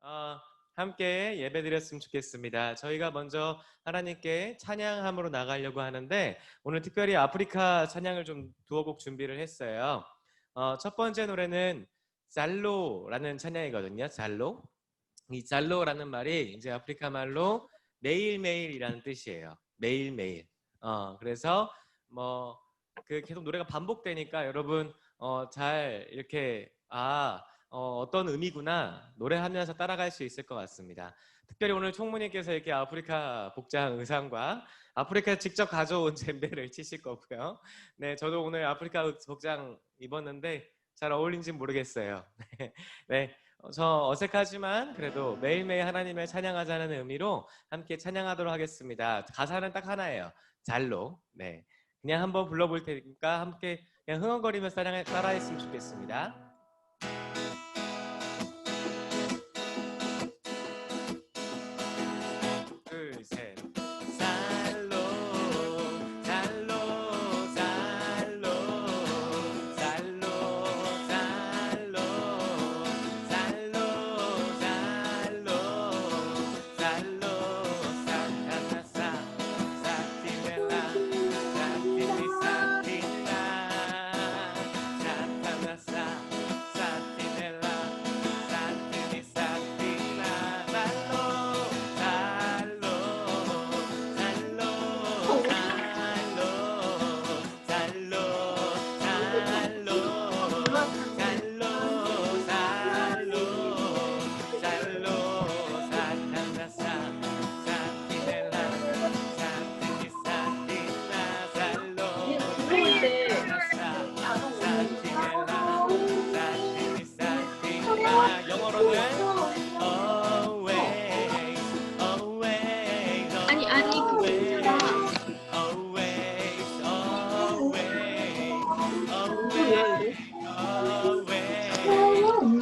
어, 함께 예배드렸으면 좋겠습니다. 저희가 먼저 하나님께 찬양함으로 나가려고 하는데 오늘 특별히 아프리카 찬양을 좀 두어 곡 준비를 했어요. 첫 번째 노래는 잘로라는 찬양이거든요. 잘로. 이 잘로라는 말이 이제 아프리카 말로 매일매일이라는 뜻이에요. 매일매일. 그래서 뭐 그 계속 노래가 반복되니까 여러분 잘 이렇게 어떤 의미구나 노래하면서 따라갈 수 있을 것 같습니다. 특별히 오늘 총무님께서 이렇게 아프리카 복장 의상과 아프리카 직접 가져온 젬베를 치실 거고요. 네, 저도 오늘 아프리카 복장 입었는데 잘 어울린지 모르겠어요. 네, 저 어색하지만 그래도 매일매일 하나님을 찬양하자는 의미로 함께 찬양하도록 하겠습니다. 가사는 딱 하나예요. 잘로. 네, 그냥 한번 불러볼 테니까 함께 그냥 흥얼거리면서 따라했으면 좋겠습니다. 둘, 셋. 잘로, 잘로, 잘로, 잘로, 잘로, 잘로, 잘로, 잘로, 사타나사, 사티넬라, 사티니 사티나, 사타나사, 사티넬라, 사티니 사티나, 잘로, 잘로, 잘로, 잘로, 잘로, 잘로, 잘로, 사타나사, 사티넬라, 사티니 사티나, 잘로, 영어로는 always, always, 아니 그거 always, always,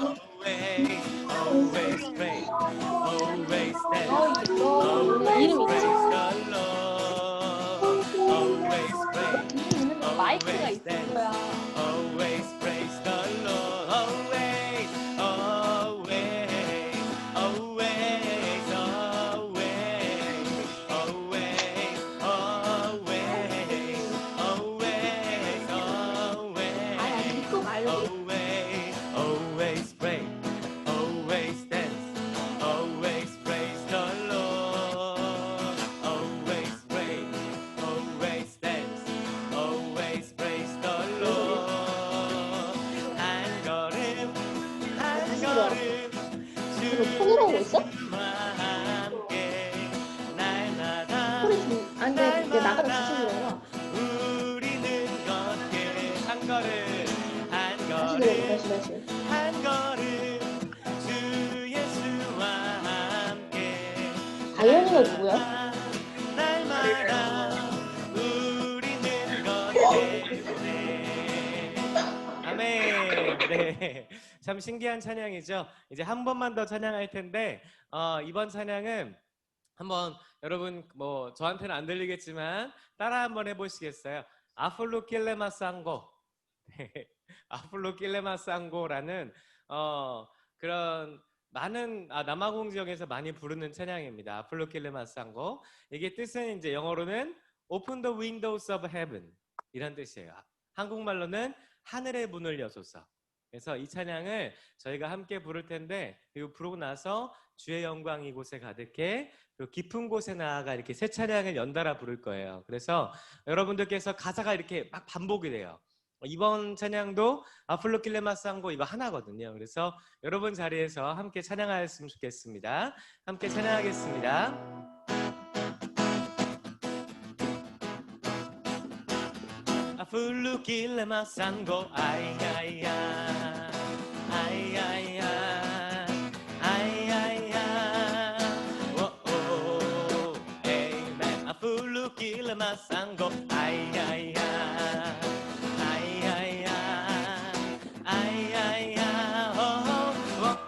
always, always pray, always stand, always praise the Lord, always pray, 마이크가 always 있을 dance. 거야. Always praise the Lord. Always, always, always, always, always, always, always, 아니 그거 말고 always, always pray, always dance, always praise the Lord. Always pray, always dance, always praise the Lord. 한 걸음 한 걸음 이거 폰으로 하고 있어? 주님과 함께 날마다 소리 좀 안 돼. 이게 나가면 다시 들어와. 우리는 걷게 한 걸음 한 다시 걸음 들어와. 다시. 한 걸음 주 예수와 함께 다현이가 누구야? 날마다 우리는 걷게 아멘. 네, 참 신기한 찬양이죠. 이제 한 번만 더 찬양할 텐데 이번 찬양은 한번 여러분 뭐 저한테는 안 들리겠지만 따라 한번 해보시겠어요? 아플로 킬레마상고. 아플로 킬레마상고라는 그런 많은 남아공 지역에서 많이 부르는 찬양입니다. 아플로 킬레마상고. 이게 뜻은 이제 영어로는 Open the windows of heaven 이런 뜻이에요. 한국말로는 하늘의 문을 여소서. 그래서 이 찬양을 저희가 함께 부를 텐데 그리고 부르고 나서 주의 영광 이곳에 가득해 그리고 깊은 곳에 나아가 이렇게 세 찬양을 연달아 부를 거예요. 그래서 여러분들께서 가사가 이렇게 막 반복이 돼요. 이번 찬양도 아플로킬레마상고 이거 하나거든요. 그래서 여러분 자리에서 함께 찬양하였으면 좋겠습니다. 함께 찬양하겠습니다. 아플로킬레마상고 아이야야 아이야야 아이야야 오오 에이멘 아플로킬레마상고 아이야야 아이야야 아이야야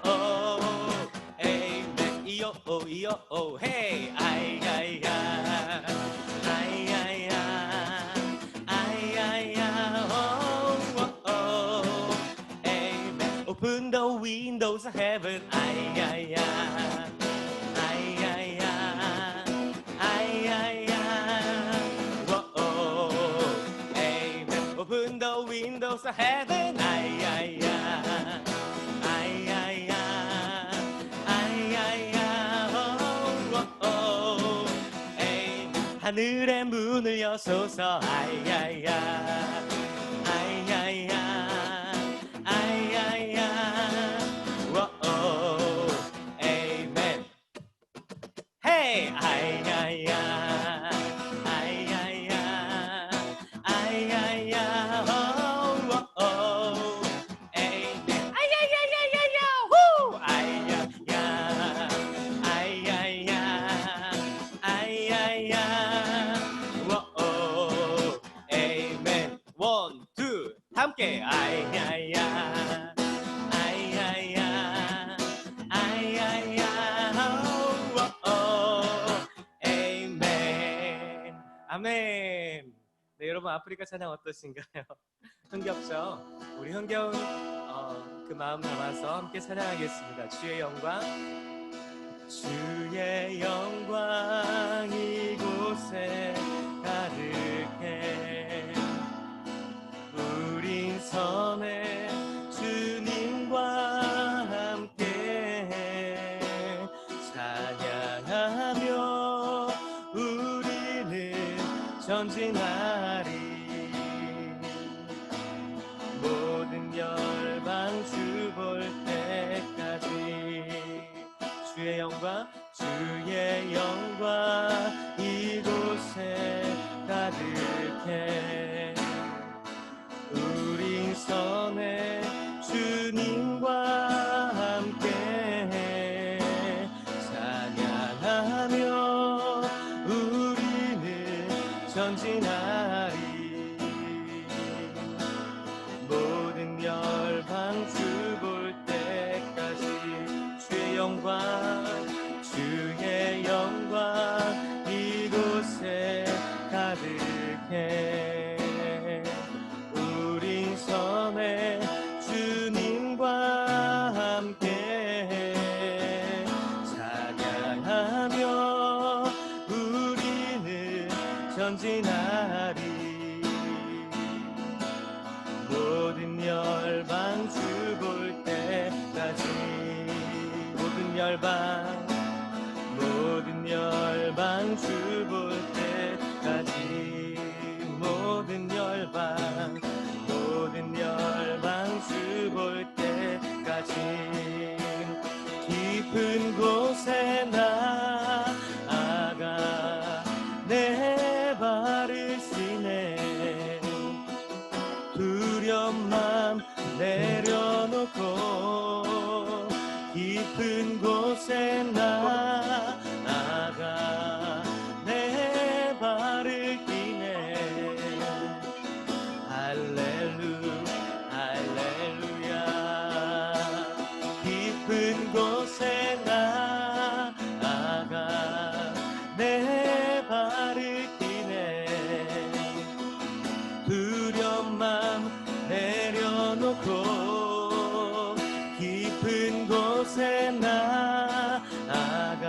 오오 에이멘 이요 이요 헤이 아이야야 아이야야 아이야야 open the windows of heaven. 아이야야 아이야야 아이야야 워오 amen. Open the windows of heaven. 아이야야 아이야야 아이야야 워오 amen. 하늘의 문을 여소서. 아이야야 아이야야 아이야야 워오 에이멘. 헤이 아이야야 아이야야 아이야야 워오 에이멘. 아이야야야야야 후 아이야야 아이야야 아이야야 워오 에이멘. 원, 투, 함께. 아이야야 아이야야 아이야야 워오 에이멘. 아멘. 네, 여러분 아프리카 찬양 어떠신가요? 흥겹죠? 우리 흥겨운 그 마음 담아서 함께 찬양하겠습니다. 주의 영광 주의 영광 이곳에 가득해. 우린 섬에 주님과 함께 찬양하며 우리는 전진하리. 모든 열방 주 볼 때까지 주의 영광 주의 영광 이곳에 가득해. 우린 섬에 주님과 함께 찬양하며 우리는 전진하리. 모든 열방 주 볼 때까지 주의 영광 주의 영광 이곳에 가득해. 우린 섬에 주님과 함께 찬양하며 우리는 전진하리. 모든 열방 주 볼 때까지 모든 열방 주 볼 때까지 모든 열방 주 볼 때까지 깊은 곳에 나아가 내 발을 씻네. 두려움만 내려놓고 깊은 곳에 나아가 내 발을 끼네. 할렐루야 깊은 곳에 나아가 내 발을 끼네. 두려움만 내려놓고 깊은 곳에 나아가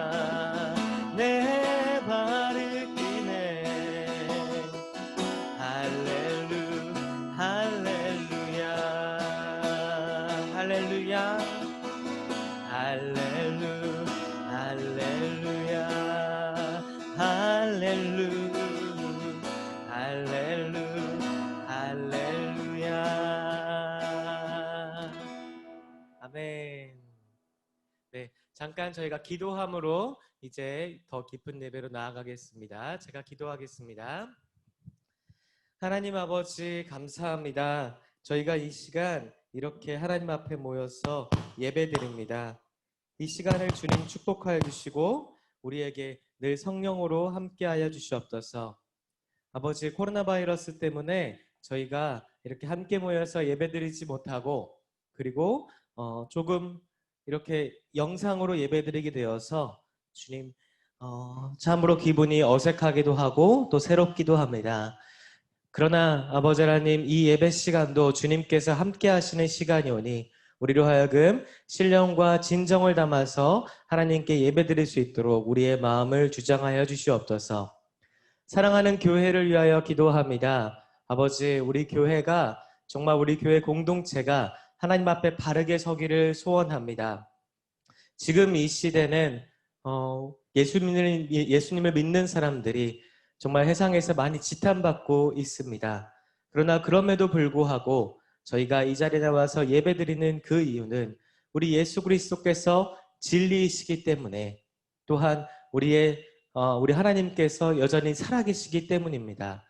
내 발을 끼네. 할렐루야 할렐루야 할렐루야 할렐루야. 아멘. 네, 잠깐 저희가 기도함으로 이제 더 깊은 예배로 나아가겠습니다. 제가 기도하겠습니다. 하나님 아버지 감사합니다. 저희가 이 시간 이렇게 하나님 앞에 모여서 예배드립니다. 이 시간을 주님 축복하여 주시고 우리에게 늘 성령으로 함께하여 주시옵소서. 아버지, 코로나 바이러스 때문에 저희가 이렇게 함께 모여서 예배드리지 못하고 그리고 조금 이렇게 영상으로 예배드리게 되어서 주님 참으로 기분이 어색하기도 하고 또 새롭기도 합니다. 그러나 아버지 하나님, 이 예배 시간도 주님께서 함께 하시는 시간이 오니 우리로 하여금 신령과 진정을 담아서 하나님께 예배드릴 수 있도록 우리의 마음을 주장하여 주시옵소서. 사랑하는 교회를 위하여 기도합니다. 아버지, 우리 교회가 정말 우리 교회 공동체가 하나님 앞에 바르게 서기를 소원합니다. 지금 이 시대는 예수님을 믿는 사람들이 정말 세상에서 많이 지탄받고 있습니다. 그러나 그럼에도 불구하고 저희가 이 자리에 나와서 예배드리는 그 이유는 우리 예수 그리스도께서 진리이시기 때문에, 또한 우리 하나님께서 여전히 살아계시기 때문입니다.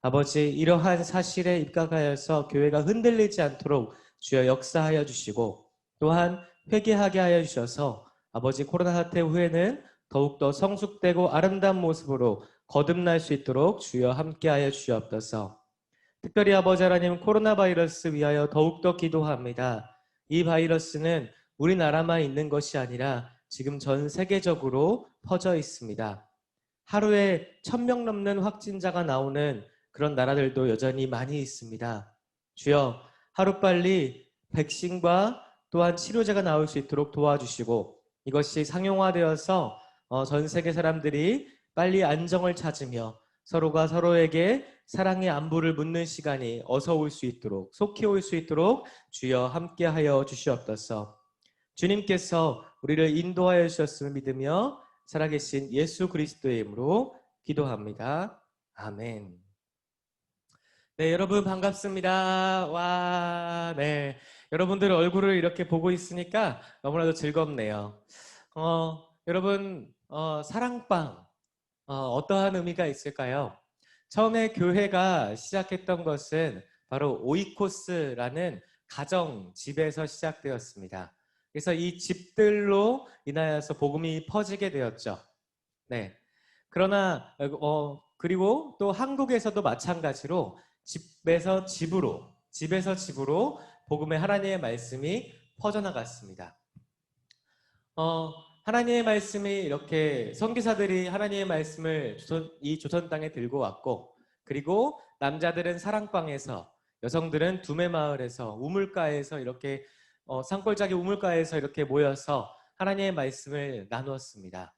아버지, 이러한 사실에 입각하여서 교회가 흔들리지 않도록 주여 역사하여 주시고, 또한 회개하게 하여 주셔서 아버지, 코로나 사태 후에는 더욱더 성숙되고 아름다운 모습으로 거듭날 수 있도록 주여 함께하여 주시옵소서. 특별히 아버지 하나님, 코로나 바이러스 위하여 더욱더 기도합니다. 이 바이러스는 우리나라만 있는 것이 아니라 지금 전 세계적으로 퍼져 있습니다. 하루에 1,000명 넘는 확진자가 나오는 그런 나라들도 여전히 많이 있습니다. 주여, 하루빨리 백신과 또한 치료제가 나올 수 있도록 도와주시고, 이것이 상용화되어서 전 세계 사람들이 빨리 안정을 찾으며 서로가 서로에게 사랑의 안부를 묻는 시간이 어서 올 수 있도록, 속히 올 수 있도록 주여 함께하여 주시옵소서. 주님께서 우리를 인도하여 주셨음을 믿으며 살아계신 예수 그리스도의 이름으로 기도합니다. 아멘. 네, 여러분 반갑습니다. 와, 네. 여러분들 얼굴을 이렇게 보고 있으니까 너무나도 즐겁네요. 여러분, 사랑방, 어떠한 의미가 있을까요? 처음에 교회가 시작했던 것은 바로 오이코스라는 가정, 집에서 시작되었습니다. 그래서 이 집들로 인하여서 복음이 퍼지게 되었죠. 네. 그러나 그리고 또 한국에서도 마찬가지로 집에서 집으로 복음의 하나님의 말씀이 퍼져나갔습니다. 하나님의 말씀이 이렇게 선교사들이 하나님의 말씀을 이 조선 땅에 들고 왔고, 그리고 남자들은 사랑방에서, 여성들은 두메마을에서, 우물가에서 이렇게 산골짜기 우물가에서 이렇게 모여서 하나님의 말씀을 나누었습니다.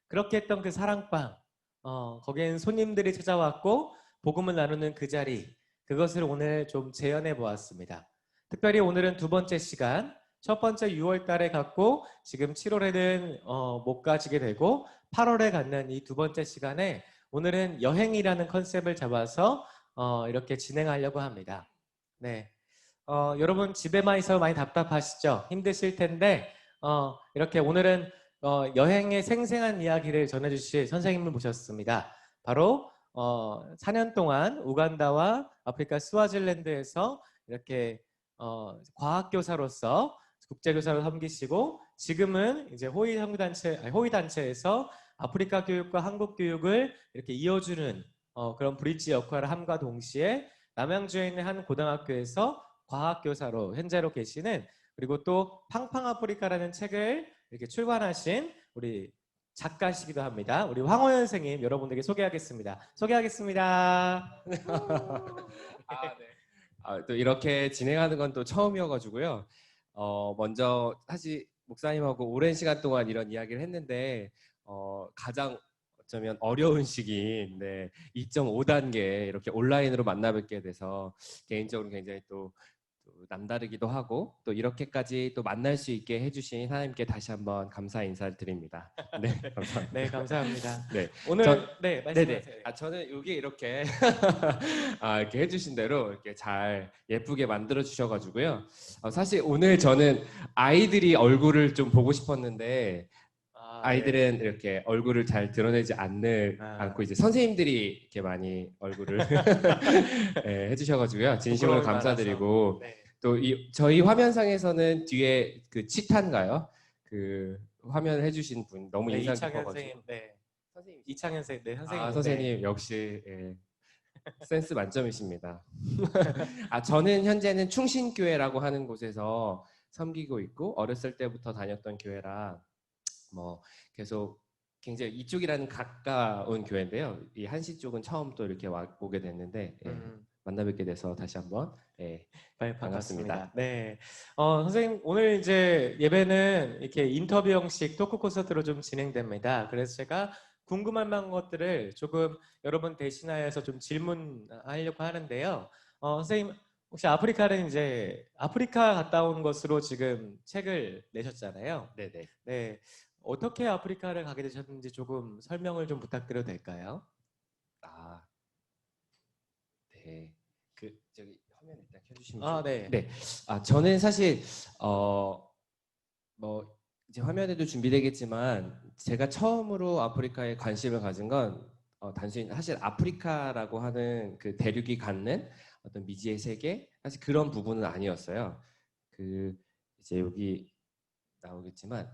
그렇게 했던 그 사랑방, 거기엔 손님들이 찾아왔고 복음을 나누는 그 자리, 그것을 오늘 좀 재현해 보았습니다. 특별히 오늘은 두 번째 시간, 첫 번째 6월 달에 갔고 지금 7월에는 못 가지게 되고 8월에 갖는 이 두 번째 시간에 오늘은 여행이라는 컨셉을 잡아서 이렇게 진행하려고 합니다. 네, 여러분 집에만 있어서 많이 답답하시죠? 힘드실 텐데 이렇게 오늘은 여행의 생생한 이야기를 전해주실 선생님을 모셨습니다. 바로 4년 동안 우간다와 아프리카 스와질랜드에서 이렇게 과학교사로서 국제교사로 섬기시고, 지금은 이제 호위 단체에서 아프리카 교육과 한국 교육을 이렇게 이어주는 그런 브릿지 역할을 함과 동시에 남양주에 있는 한 고등학교에서 과학교사로 현재로 계시는, 그리고 또 팡팡 아프리카라는 책을 이렇게 출간하신 우리 작가시기도 합니다. 우리 황호연 선생님 여러분들에게 소개하겠습니다. 또 이렇게 진행하는 건 또 처음이어가지고요. 먼저 사실 목사님하고 오랜 시간 동안 이런 이야기를 했는데 가장 어쩌면 어려운 시기인 2.5단계 이렇게 온라인으로 만나 뵙게 돼서 개인적으로 굉장히 또 남다르기도 하고, 또 이렇게까지 또 만날 수 있게 해주신 하나님께 다시 한번 감사 인사를 드립니다. 네, 감사합니다. 네, 감사합니다. 네, 오늘 네, 말씀하세요. 저는 여기 이렇게 이렇게 해주신 대로 이렇게 잘 예쁘게 만들어 주셔가지고요. 사실 오늘 저는 아이들이 얼굴을 좀 보고 싶었는데 아이들은 네. 이렇게 얼굴을 잘 드러내지 않고 이제 선생님들이 이렇게 많이 얼굴을 네, 해주셔가지고요. 진심으로 부끄러움이 감사드리고, 네. 또 저희 화면상에서는 뒤에 그 치탄가요? 그 화면 해주신 분 너무 네, 인상 이창현 깊어가지고. 선생님, 네. 선생님, 이창현 선생님, 네, 선생님. 선생님 네. 역시 센스 만점이십니다. 저는 현재는 충신교회라고 하는 곳에서 섬기고 있고, 어렸을 때부터 다녔던 교회라 뭐 계속 굉장히 이쪽이라는 가까운 교회인데요. 이 한시 쪽은 처음 또 이렇게 오게 됐는데 만나 뵙게 돼서 다시 한번 예, 네, 반갑습니다. 반갑습니다. 네. 선생님, 오늘 이제 예배는 이렇게 인터뷰 형식 토크 콘서트로 좀 진행됩니다. 그래서 제가 궁금한 것들을 조금 여러분 대신하여서 좀 질문하려고 하는데요. 선생님, 혹시 아프리카는 이제 아프리카 갔다 온 것으로 지금 책을 내셨잖아요. 네네. 네. 어떻게 아프리카를 가게 되셨는지 조금 설명을 좀 부탁드려도 될까요? 아, 네. 그 저기 화면 일단 켜주시면 아, 좋을 네. 것 같아요. 네. 저는 사실 뭐 이제 화면에도 준비되겠지만 제가 처음으로 아프리카에 관심을 가진 건 단순히 사실 아프리카라고 하는 그 대륙이 갖는 어떤 미지의 세계 사실 그런 부분은 아니었어요. 그 이제 여기 나오겠지만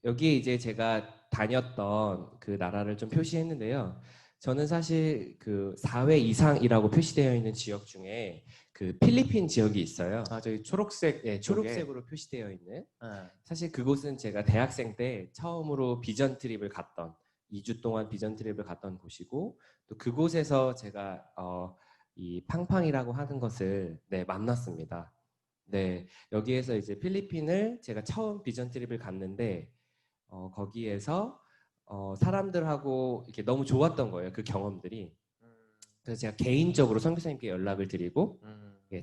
여기에 이제 제가 다녔던 그 나라를 좀 표시했는데요. 저는 사실 그 4회 이상이라고 표시되어 있는 지역 중에 그 필리핀 지역이 있어요. 아, 저기 초록색 예, 쪽에. 초록색으로 표시되어 있는. 아, 사실 그곳은 제가 대학생 때 처음으로 비전 트립을 갔던 2주 동안 비전 트립을 갔던 곳이고 또 그곳에서 제가 이 팡팡이라고 하는 것을 만났습니다. 네, 여기에서 이제 필리핀을 제가 처음 비전 트립을 갔는데 거기에서 사람들하고 이렇게 너무 좋았던 거예요. 그 경험들이. 그래서 제가 개인적으로 선교사님께 연락을 드리고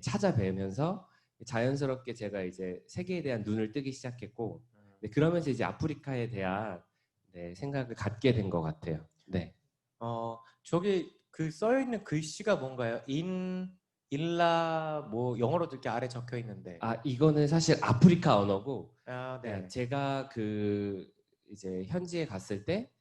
찾아뵈면서 자연스럽게 제가 이제 세계에 대한 눈을 뜨기 시작했고 그러면서 이제 아프리카에 대한 생각을 갖게 된 것 같아요. 네. 저기 그 써 있는 글씨가 뭔가요? 일라 뭐 영어로도 이렇게 아래 적혀 있는데. 아 이거는 사실 아프리카 언어고 아, 네. 제가 그 이제 현지에 갔을 때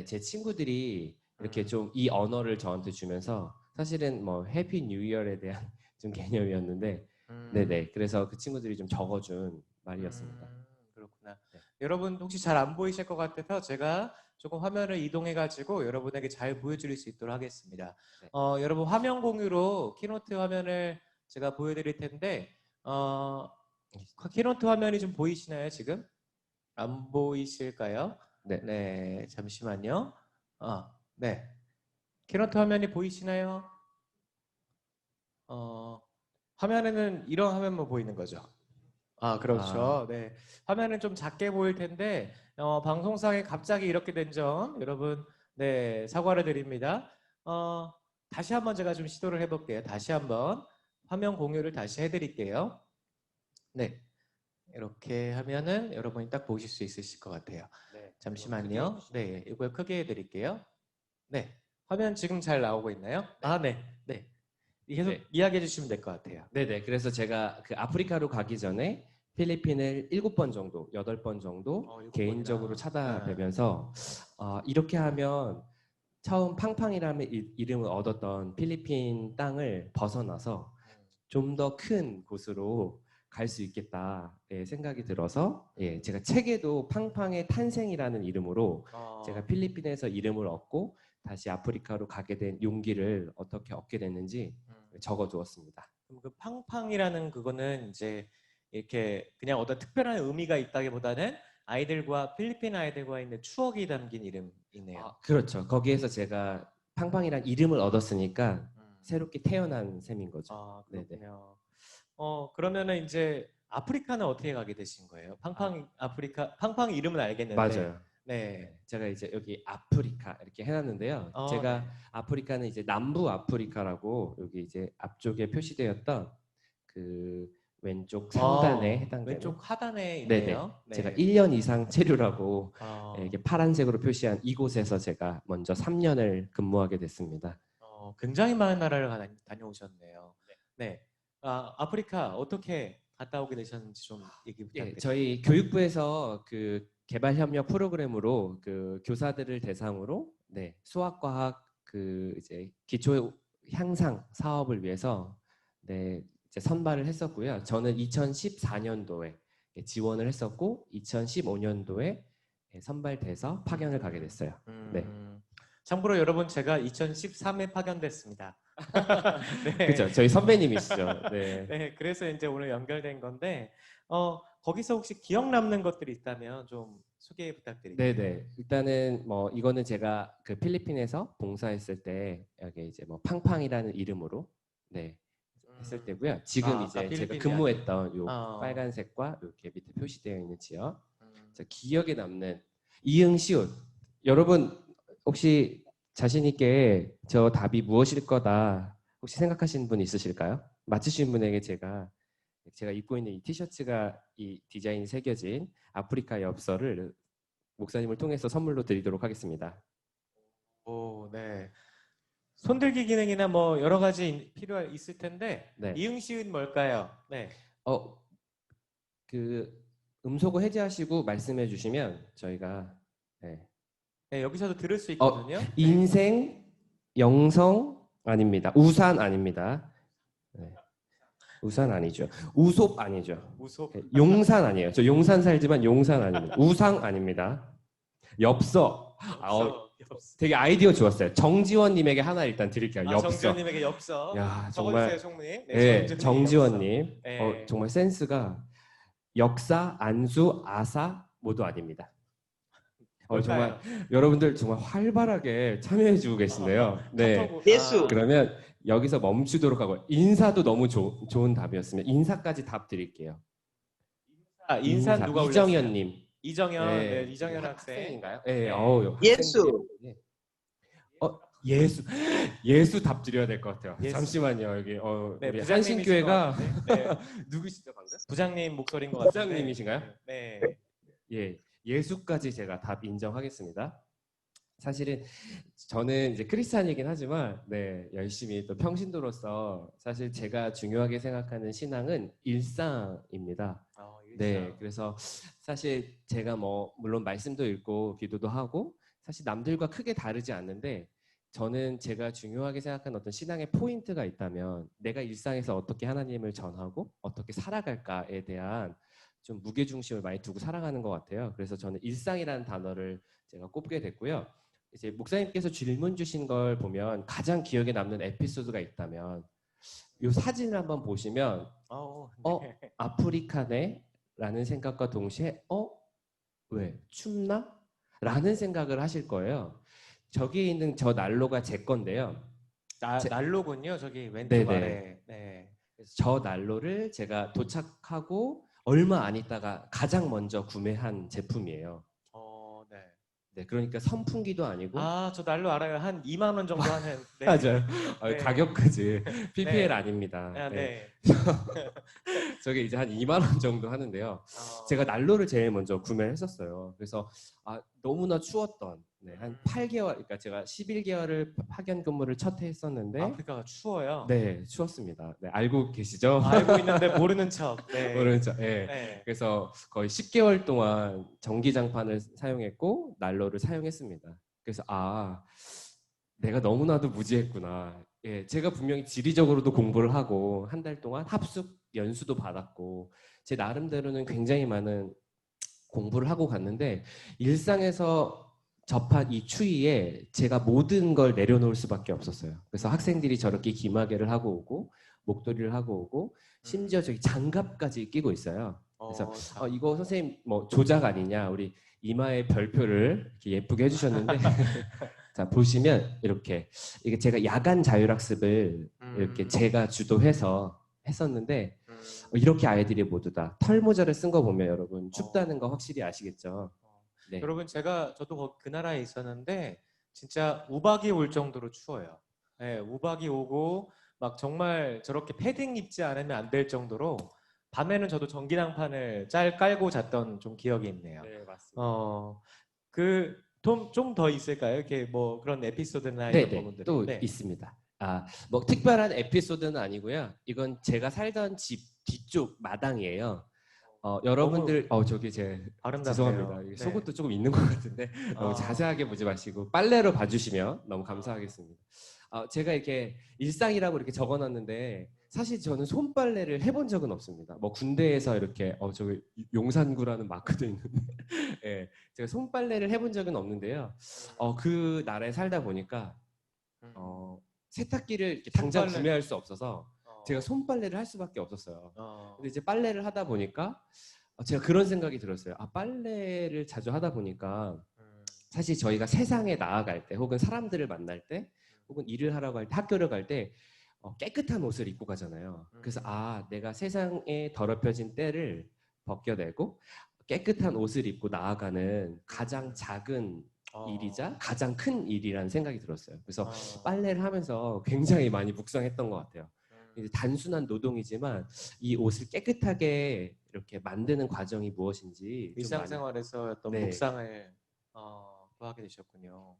제 친구들이 이렇게 좀 이 언어를 저한테 주면서 사실은 뭐 해피 뉴 이어에 대한 좀 개념이었는데 네네 그래서 그 친구들이 좀 적어준 말이었습니다. 그렇구나. 네. 여러분 혹시 잘 안 보이실 것 같아서 제가 조금 화면을 이동해 가지고 여러분에게 잘 보여드릴 수 있도록 하겠습니다. 네. 여러분 화면 공유로 키노트 화면을 제가 보여드릴 텐데 키노트 화면이 좀 보이시나요 지금? 안 보이실까요? 네. 네, 잠시만요. 네. 키노트 화면이 보이시나요? 화면에는 이런 화면만 보이는 거죠. 아, 그렇죠. 네. 화면은 좀 작게 보일 텐데, 방송상에 갑자기 이렇게 된 점, 여러분, 네, 사과를 드립니다. 다시 한번 제가 좀 시도를 해볼게요. 다시 한번 화면 공유를 다시 해드릴게요. 네. 이렇게 하면은 여러분이 딱 보실 수 있으실 것 같아요. 네. 잠시만요. 네, 이걸 크게 해드릴게요. 네. 화면 지금 잘 나오고 있나요? 네. 아, 네. 네. 계속 네. 이야기해 주시면 될 것 같아요. 네네. 그래서 제가 그 아프리카로 가기 전에 필리핀을 7번 정도, 8번 정도 7번이나. 개인적으로 찾아뵈면서 이렇게 하면 처음 팡팡이라는 이름을 얻었던 필리핀 땅을 벗어나서 좀 더 큰 곳으로 갈 수 있겠다 생각이 들어서 제가 책에도 팡팡의 탄생이라는 이름으로 제가 필리핀에서 이름을 얻고 다시 아프리카로 가게 된 용기를 어떻게 얻게 됐는지 적어두었습니다. 그럼 그 팡팡이라는 그거는 이제 이렇게 그냥 어떤 특별한 의미가 있다기보다는 아이들과 필리핀 아이들과 있는 추억이 담긴 이름이네요. 그렇죠. 거기에서 제가 팡팡이란 이름을 얻었으니까 음. 새롭게 태어난 셈인 거죠. 아, 네네. 그렇군요. 그러면은 이제 아프리카는 어떻게 가게 되신 거예요? 팡팡 아프리카 팡팡 이름은 알겠는데. 맞아요. 네. 제가 이제 여기 아프리카 이렇게 해놨는데요. 제가 네. 아프리카는 이제 남부 아프리카라고 여기 이제 앞쪽에 표시되었던 그 왼쪽 상단에 해당되는 왼쪽 하단에 네네. 있네요. 네. 제가 1년 이상 체류라고 어, 이렇게 파란색으로 표시한 이곳에서 제가 먼저 3년을 근무하게 됐습니다. 굉장히 많은 나라를 다녀오셨네요. 네. 아프리카 어떻게 갔다 오게 되셨는지 좀 얘기 부탁드립니다. 저희 교육부에서 그 개발 협력 프로그램으로 그 교사들을 대상으로 수학과학 그 이제 기초 향상 사업을 위해서 이제 선발을 했었고요. 저는 2014년도에 지원을 했었고 2015년도에 선발돼서 파견을 가게 됐어요. 네. 참고로 여러분 제가 2013에 파견됐습니다. 네. 그렇죠. 저희 선배님이시죠. 네. 네, 그래서 이제 오늘 연결된 건데 거기서 혹시 기억 남는 것들이 있다면 좀 소개 부탁드릴게요. 네네. 일단은 뭐 이거는 제가 그 필리핀에서 봉사했을 때 여기 이제 뭐 팡팡이라는 이름으로 네, 했을 때고요. 지금 아까 이제 제가 필리핀 근무했던 요 어. 빨간색과 이렇게 밑에 표시되어 있는 지역. 음. 자, 기억에 남는 이응 시옷. 여러분 혹시 자신 있게 저 답이 무엇일 거다 혹시 생각하시는 분 있으실까요? 맞추신 분에게 제가 입고 있는 이 티셔츠가 이 디자인이 새겨진 아프리카 엽서를 목사님을 통해서 선물로 드리도록 하겠습니다. 오, 네. 손들기 기능이나 뭐 여러 가지 있을 텐데 네. 이응시은 뭘까요? 네. 그 음소거 해제하시고 말씀해 주시면 저희가 네. 네, 여기서도 들을 수 있거든요. 네. 인생 영성 아닙니다. 우산 아닙니다. 네. 우산 아니죠. 우솝 아니죠. 우소. 용산 아니에요. 저 용산 살지만 용산 아닙니다. 우상 아닙니다. 엽서. 엽서. 되게 아이디어 좋았어요. 정지원님에게 하나 일단 드릴게요. 엽서. 정지원님에게 엽서. 야, 적어주세요, 정말. 총무님. 네, 엽서. 정지원님. 네. 정말 센스가 역사, 안수, 아사 모두 아닙니다. 정말 여러분들 정말 활발하게 참여해주고 계신데요. 네. 예수. 그러면 여기서 멈추도록 하고 인사도 너무 좋은 답이었으면 인사까지 답 드릴게요. 인사 누가 올렸어요? 이정현님. 이정현, 네, 네, 이정현 학생. 학생인가요? 네. 네. 예수. 예수. 예수 답 드려야 될 것 같아요. 예수. 잠시만요. 여기 네, 우리 부장님이신 한신교회가 것 같은데. 네. 누구시죠 방금? 부장님 목소리인 것 같은데. 부장님이신가요? 네. 예, 예수까지 제가 답 인정하겠습니다. 사실은 저는 이제 크리스찬이긴 하지만 네, 열심히 또 평신도로서 사실 제가 중요하게 생각하는 신앙은 일상입니다. 네, 그래서 사실 제가 뭐 물론 말씀도 읽고 기도도 하고 사실 남들과 크게 다르지 않는데 저는 제가 중요하게 생각하는 어떤 신앙의 포인트가 있다면 내가 일상에서 어떻게 하나님을 전하고 어떻게 살아갈까에 대한 좀 무게중심을 많이 두고 살아가는 것 같아요. 그래서 저는 일상이라는 단어를 제가 꼽게 됐고요. 이제 목사님께서 질문 주신 걸 보면 가장 기억에 남는 에피소드가 있다면 이 사진을 한번 보시면 네. 아프리카네? 라는 생각과 동시에 왜? 춥나? 라는 생각을 하실 거예요. 저기 있는 저 난로가 제 건데요. 난로군요. 저기 왼쪽 네네. 아래. 네. 그래서 저 난로를 제가 도착하고 얼마 안 있다가 가장 먼저 구매한 제품이에요. 네. 네, 그러니까 선풍기도 아니고. 저 난로 알아요. 한 2만 원 정도 하는. 네. 맞아요. 네. 가격까지 PPL 네. 아닙니다. 네. 저게 이제 한 2만 원 정도 하는데요. 제가 난로를 제일 먼저 구매를 했었어요. 그래서 너무나 추웠던 한 8개월, 그러니까 제가 11개월을 파견 근무를 첫 해 했었는데 아프리카가 추워요. 네, 추웠습니다. 네, 알고 계시죠? 알고 있는데 모르는 척. 네. 모르는 척. 네. 네. 그래서 거의 10개월 동안 전기장판을 사용했고 난로를 사용했습니다. 그래서 내가 너무나도 무지했구나. 예, 제가 분명히 지리적으로도 공부를 하고 한 달 동안 합숙 연수도 받았고 제 나름대로는 굉장히 많은 공부를 하고 갔는데 일상에서 접한 이 추위에 제가 모든 걸 내려놓을 수밖에 없었어요. 그래서 학생들이 저렇게 기마개를 하고 오고 목도리를 하고 오고 심지어 저기 장갑까지 끼고 있어요. 그래서 이거 선생님 뭐 조작 아니냐, 우리 이마에 별표를 이렇게 예쁘게 해주셨는데 자 보시면 이렇게 이게 제가 야간 자율학습을 이렇게 제가 주도해서 했었는데 이렇게 아이들이 모두 다 털모자를 쓴 거 보면 여러분 춥다는 거 확실히 아시겠죠? 네. 여러분 저도 그 나라에 있었는데 진짜 우박이 올 정도로 추워요. 네, 우박이 오고 막 정말 저렇게 패딩 입지 않으면 안 될 정도로 밤에는 저도 전기장판을 깔고 잤던 좀 기억이 있네요. 네, 맞습니다. 좀 더 있을까요? 이렇게 뭐 그런 에피소드나 네, 이런 부분들. 또 있습니다. 뭐 특별한 에피소드는 아니고요. 이건 제가 살던 집 뒤쪽 마당이에요. 여러분들 저기 죄송합니다. 네. 속옷도 조금 있는 것 같은데 너무 자세하게 보지 마시고 빨래로 봐주시면 너무 감사하겠습니다. 제가 이렇게 일상이라고 이렇게 적어놨는데 사실 저는 손빨래를 해본 적은 없습니다. 뭐 군대에서 이렇게 저기 용산구라는 마크도 있는데 예, 제가 손빨래를 해본 적은 없는데요. 그 나라에 살다 보니까 세탁기를 이렇게 당장 구매할 수 없어서 제가 손빨래를 할 수밖에 없었어요. 근데 이제 빨래를 하다 보니까 제가 그런 생각이 들었어요. 빨래를 자주 하다 보니까 사실 저희가 세상에 나아갈 때 혹은 사람들을 만날 때 혹은 일을 하러 갈 때 학교를 갈 때 깨끗한 옷을 입고 가잖아요. 그래서 음. 내가 세상에 더럽혀진 때를 벗겨내고 깨끗한 옷을 입고 나아가는 가장 작은 어, 일이자 가장 큰 일이라는 생각이 들었어요. 그래서 어, 빨래를 하면서 굉장히 많이 묵상했던 것 같아요. 이제 음, 단순한 노동이지만 이 옷을 깨끗하게 이렇게 만드는 과정이 무엇인지 좀 많이. 일상생활에서 어떤 네, 묵상을 또 하게 되셨군요.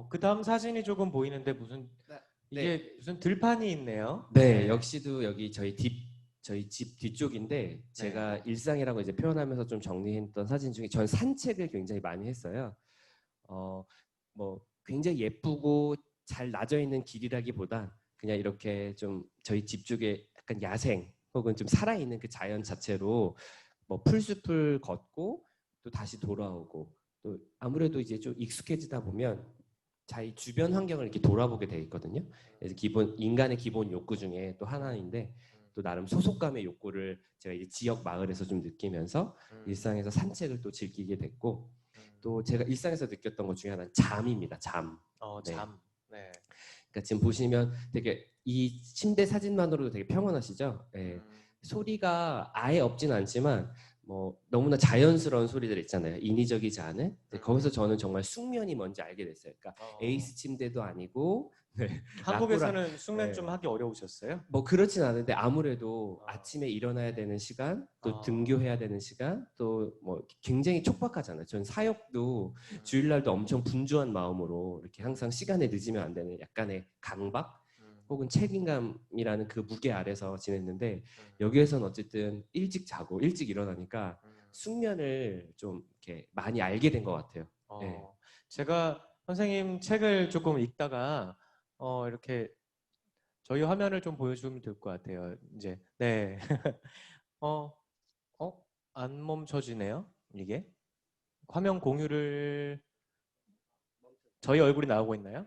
그 다음 사진이 조금 보이는데 무슨 네, 이게 무슨 들판이 있네요. 네, 네, 역시도 여기 저희 집 뒤쪽인데 네. 제가 일상이라고 이제 표현하면서 좀 정리했던 사진 중에 전 산책을 굉장히 많이 했어요. 어, 뭐 굉장히 예쁘고 잘 나져 있는 길이라기보다 그냥 이렇게 좀 저희 집 쪽에 약간 야생 혹은 좀 살아있는 그 자연 자체로 뭐 풀숲을 걷고 또 다시 돌아오고 또 아무래도 이제 좀 익숙해지다 보면 자기 주변 환경을 이렇게 돌아보게 돼 있거든요. 그래서 기본 인간의 기본 욕구 중에 또 하나인데 또 나름 소속감의 욕구를 제가 이제 지역 마을에서 좀 느끼면서 음, 일상에서 산책을 또 즐기게 됐고 음. 또 제가 일상에서 느꼈던 것 중에 하나는 잠입니다. 잠. 네. 잠. 네. 그러니까 지금 보시면 되게 이 침대 사진만으로도 되게 평온하시죠? 네. 음, 소리가 아예 없진 않지만 뭐 너무나 자연스러운 소리들 있잖아요. 인위적이지 않은. 거기서 음. 저는 정말 숙면이 뭔지 알게 됐어요. 그러니까 어, 에이스 침대도 아니고 네, 라꾸라. 한국에서는 숙면 좀 네. 하기 어려우셨어요? 뭐 그렇진 않은데 아무래도 어, 아침에 일어나야 되는 시간, 또 어, 등교해야 되는 시간, 또 뭐 굉장히 촉박하잖아요. 전 사역도 음, 주일날도 엄청 분주한 마음으로 이렇게 항상 시간에 늦으면 안 되는 약간의 강박 음, 혹은 책임감이라는 그 무게 아래서 지냈는데 음, 여기에서는 어쨌든 일찍 자고 일찍 일어나니까 음. 숙면을 좀 이렇게 많이 알게 된 것 같아요. 네. 제가 선생님 책을 조금 읽다가 이렇게 저희 화면을 좀 보여주면 될 것 같아요. 이제 네. 어, 안 멈춰지네요. 이게 화면 공유를 저희 얼굴이 나오고 있나요?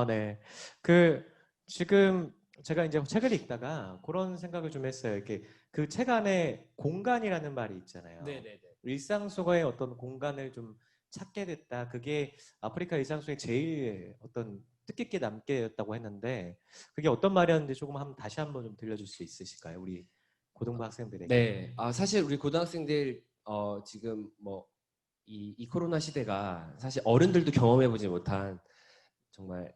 네. 그 지금 제가 이제 책을 읽다가 그런 생각을 좀 했어요. 이렇게 그 책 안에 공간이라는 말이 있잖아요. 네네네. 일상 속의 어떤 공간을 좀 찾게 됐다. 그게 아프리카 일상 속에 제일 어떤 뜻깊게 남게 됐다고 했는데 그게 어떤 말이었는지 조금 다시 한번 좀 들려줄 수 있으실까요? 우리 고등부 학생들에게. 네. 사실 우리 고등학생들 지금 뭐 이 코로나 시대가 사실 어른들도 경험해보지 못한 정말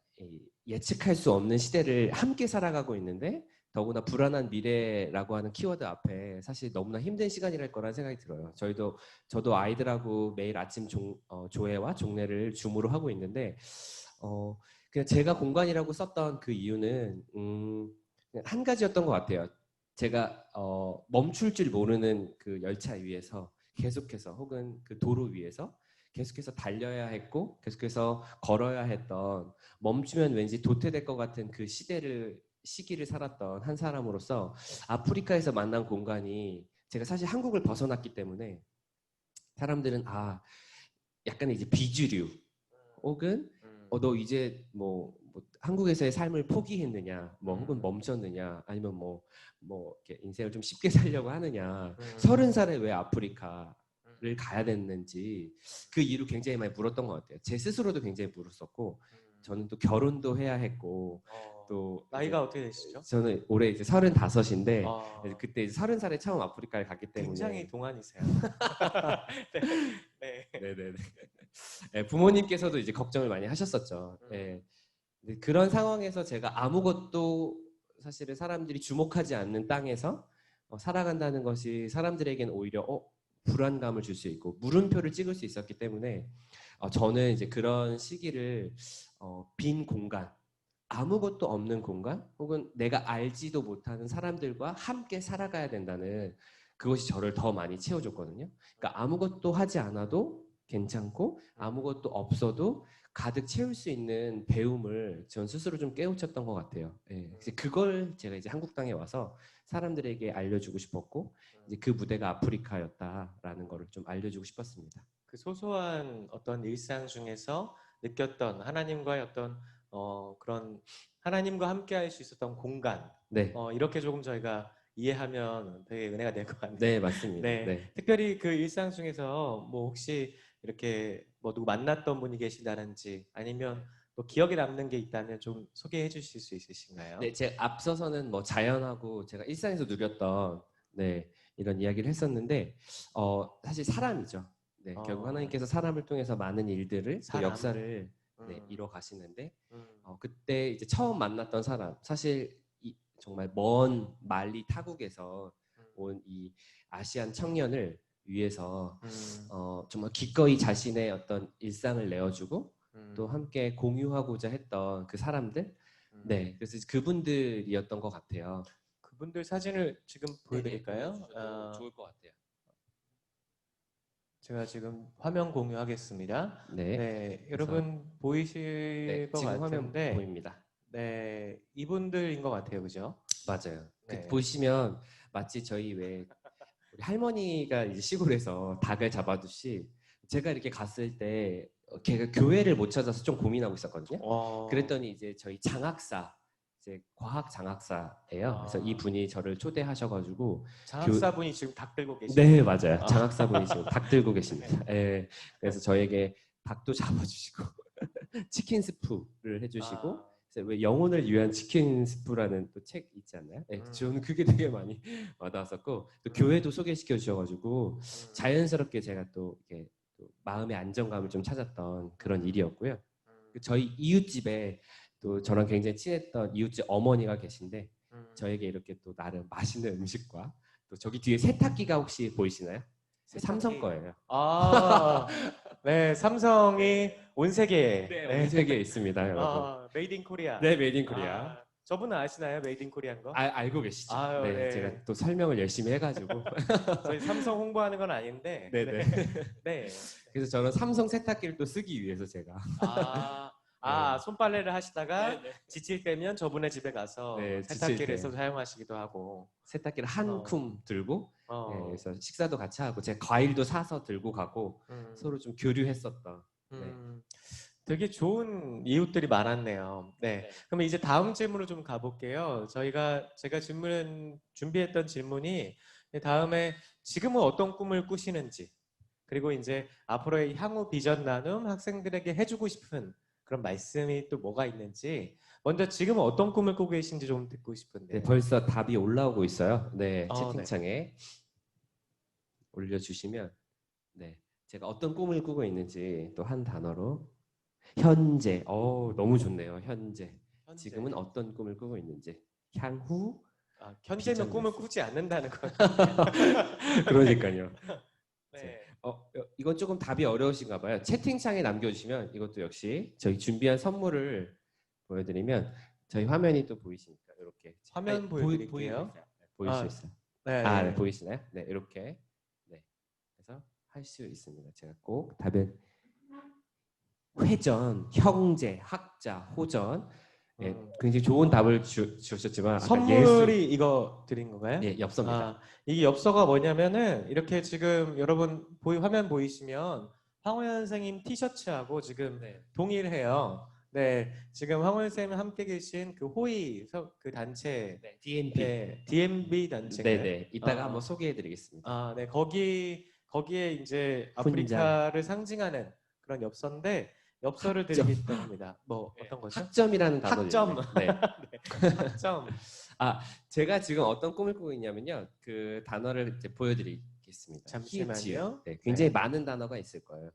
예측할 수 없는 시대를 함께 살아가고 있는데 더구나 불안한 미래라고 하는 키워드 앞에 사실 너무나 힘든 시간이랄 거란 생각이 들어요. 저도 아이들하고 매일 아침 조회와 종례를 줌으로 하고 있는데 그냥 제가 공간이라고 썼던 그 이유는 그냥 한 가지였던 것 같아요. 제가 멈출 줄 모르는 그 열차 위에서 계속해서 혹은 그 도로 위에서 계속해서 달려야 했고 계속해서 걸어야 했던 멈추면 왠지 도태될 것 같은 그 시기를 살았던 한 사람으로서 아프리카에서 만난 공간이 제가 사실 한국을 벗어났기 때문에 사람들은 약간의 이제 비주류 혹은 음, 너 이제 뭐 한국에서의 삶을 포기했느냐 뭐 혹은 음, 멈췄느냐 아니면 뭐 이렇게 인생을 좀 쉽게 살려고 하느냐 음, 30살에 왜 아프리카를 가야 됐는지 그 이유를 굉장히 많이 물었던 것 같아요. 제 스스로도 굉장히 물었었고 저는 또 결혼도 해야 했고 또 이제 나이가 어떻게 되시죠? 저는 올해 이제 35인데 어, 그때 이제 30살에 처음 아프리카를 갔기 굉장히 때문에 동안이세요. 네, 네. 네네네. 네, 부모님께서도 이제 걱정을 많이 하셨었죠. 음, 네. 근데 그런 상황에서 제가 아무것도 사실은 사람들이 주목하지 않는 땅에서 살아간다는 것이 사람들에게는 오히려 불안감을 줄 수 있고 물음표를 찍을 수 있었기 때문에 저는 이제 그런 시기를 빈 공간, 아무것도 없는 공간, 혹은 내가 알지도 못하는 사람들과 함께 살아가야 된다는 그것이 저를 더 많이 채워줬거든요. 그러니까 아무것도 하지 않아도 괜찮고 아무것도 없어도 가득 채울 수 있는 배움을 전 스스로 좀 깨우쳤던 것 같아요. 예. 그래서 그걸 제가 이제 한국 땅에 와서 사람들에게 알려주고 싶었고 이제 그 무대가 아프리카였다라는 거를 좀 알려주고 싶었습니다. 그 소소한 어떤 일상 중에서 느꼈던 하나님과의 어떤 그런 하나님과 함께 할 수 있었던 공간 네, 이렇게 조금 저희가 이해하면 되게 은혜가 될 것 같네요. 네 맞습니다. 네, 네. 특별히 그 일상 중에서 뭐 혹시 이렇게 뭐 누구 만났던 분이 계시다든지 아니면 또 기억에 남는 게 있다면 좀 소개해 주실 수 있으신가요? 네, 제 앞서서는 뭐 자연하고 제가 일상에서 누렸던 네, 이런 이야기를 했었는데 사실 사람이죠. 네, 결국 하나님께서 사람을 통해서 많은 일들을 또 사람. 역사를 네, 이뤄 가시는데 음. 그때 이제 처음 만났던 사람 사실 정말 먼 말리 타국에서 온 이 아시안 청년을 위해서 정말 기꺼이 자신의 어떤 일상을 내어주고 또 함께 공유하고자 했던 그 사람들 네, 그래서 그분들이었던 것 같아요. 그분들 사진을 지금 보여드릴까요? 보여주셔도 좋을 것 같아요. 제가 지금 화면 공유하겠습니다. 네, 네, 여러분 보이실 네, 것 지금 화면 같은데, 보입니다. 네, 이분들인 것 같아요, 그죠? 맞아요. 네. 보시면 마치 저희 왜 우리 할머니가 이제 시골에서 닭을 잡아두시 제가 이렇게 갔을 때 걔가 교회를 못 찾아서 좀 고민하고 있었거든요. 그랬더니 이제 저희 장학사 이제 과학 장학사예요. 그래서 이 분이 저를 초대하셔가지고 장학사분이 지금 닭 들고 계시죠? 네, 맞아요. 장학사분이 지금 닭 들고 계십니다. 네. 그래서 저에게 닭도 잡아주시고 치킨 스프를 해주시고 그래서 왜 영혼을 위한 치킨 스프라는 또 책 있지 않나요? 네, 저는 그게 되게 많이 와닿았었고 또 교회도 소개시켜 주셔가지고 자연스럽게 제가 또 이렇게 또 마음의 안정감을 좀 찾았던 그런 일이었고요. 저희 이웃집에 또 저랑 굉장히 친했던 이웃집 어머니가 계신데 저에게 이렇게 또 나름 맛있는 음식과 또 저기 뒤에 세탁기가 혹시 보이시나요? 세탁기. 삼성 거예요. 네, 삼성이 온 세계에 온 세계에 있습니다, 여러분. 메이드 인 코리아. 네, 메이드 인 코리아. 저분은 아시나요, 메이드 인 코리아인 거? 알고 계시죠? 아유, 네, 네. 제가 또 설명을 열심히 해가지고. 저희 삼성 홍보하는 건 아닌데. 네네. 네. 그래서 저는 삼성 세탁기를 또 쓰기 위해서 제가. 손빨래를 하시다가 지칠 때면 저분의 집에 가서 네, 세탁기를 해서 사용하시기도 하고. 세탁기를 한 쿰 들고 어. 네, 그래서 식사도 같이 하고 제가 과일도 사서 들고 가고 서로 좀 교류했었던. 네. 되게 좋은 이웃들이 많았네요. 네. 그러면 이제 다음 질문으로 좀 가볼게요. 제가 준비했던 질문이 다음에 지금은 어떤 꿈을 꾸시는지 그리고 이제 앞으로의 향후 비전 나눔 학생들에게 해주고 싶은 그런 말씀이 또 뭐가 있는지 먼저 지금은 어떤 꿈을 꾸고 계신지 좀 듣고 싶은데. 네, 벌써 답이 올라오고 있어요. 네, 채팅창에 네. 올려주시면 네, 제가 어떤 꿈을 꾸고 있는지 또 한 단어로 현재. 너무 좋네요. 현재. 지금은 어떤 꿈을 꾸고 있는지. 향후. 현재는 꿈을 꾸지 않는다는 거. 그러니까요. 네. 이건 조금 답이 어려우신가 봐요. 채팅창에 남겨주시면 이것도 역시 저희 준비한 선물을 보여드리면 저희 화면이 또 보이시니까 이렇게 화면 보여드릴게요. 보일 수 있어요. 네. 네, 보이시나요? 네, 이렇게. 네, 그래서 할 수 있습니다. 제가 꼭 답은 회전, 형제, 학자, 호전. 네, 굉장히 좋은 답을 주셨지만 선물이 이거 드린 건가요? 네, 엽서입니다. 이게 엽서가 뭐냐면은 이렇게 지금 여러분 화면 보이시면 황호연 선생님 티셔츠하고 지금 동일해요. 네, 지금 황호연 선생님 함께 계신 그 호의 그 단체 DMB. 네, DMB 단체인가요? 네. 이따가 한번 소개해드리겠습니다. 네, 거기에 이제 아프리카를 상징하는 그런 엽서인데. 엽서를 드리겠다고 합니다. 뭐 어떤 거죠? 학점이라는 단어죠. 학점. 네. 학점. 제가 지금 어떤 꿈을 꾸고 있냐면요. 그 단어를 이제 보여드리겠습니다. 잠시만요. 네, 굉장히 많은 단어가 있을 거예요.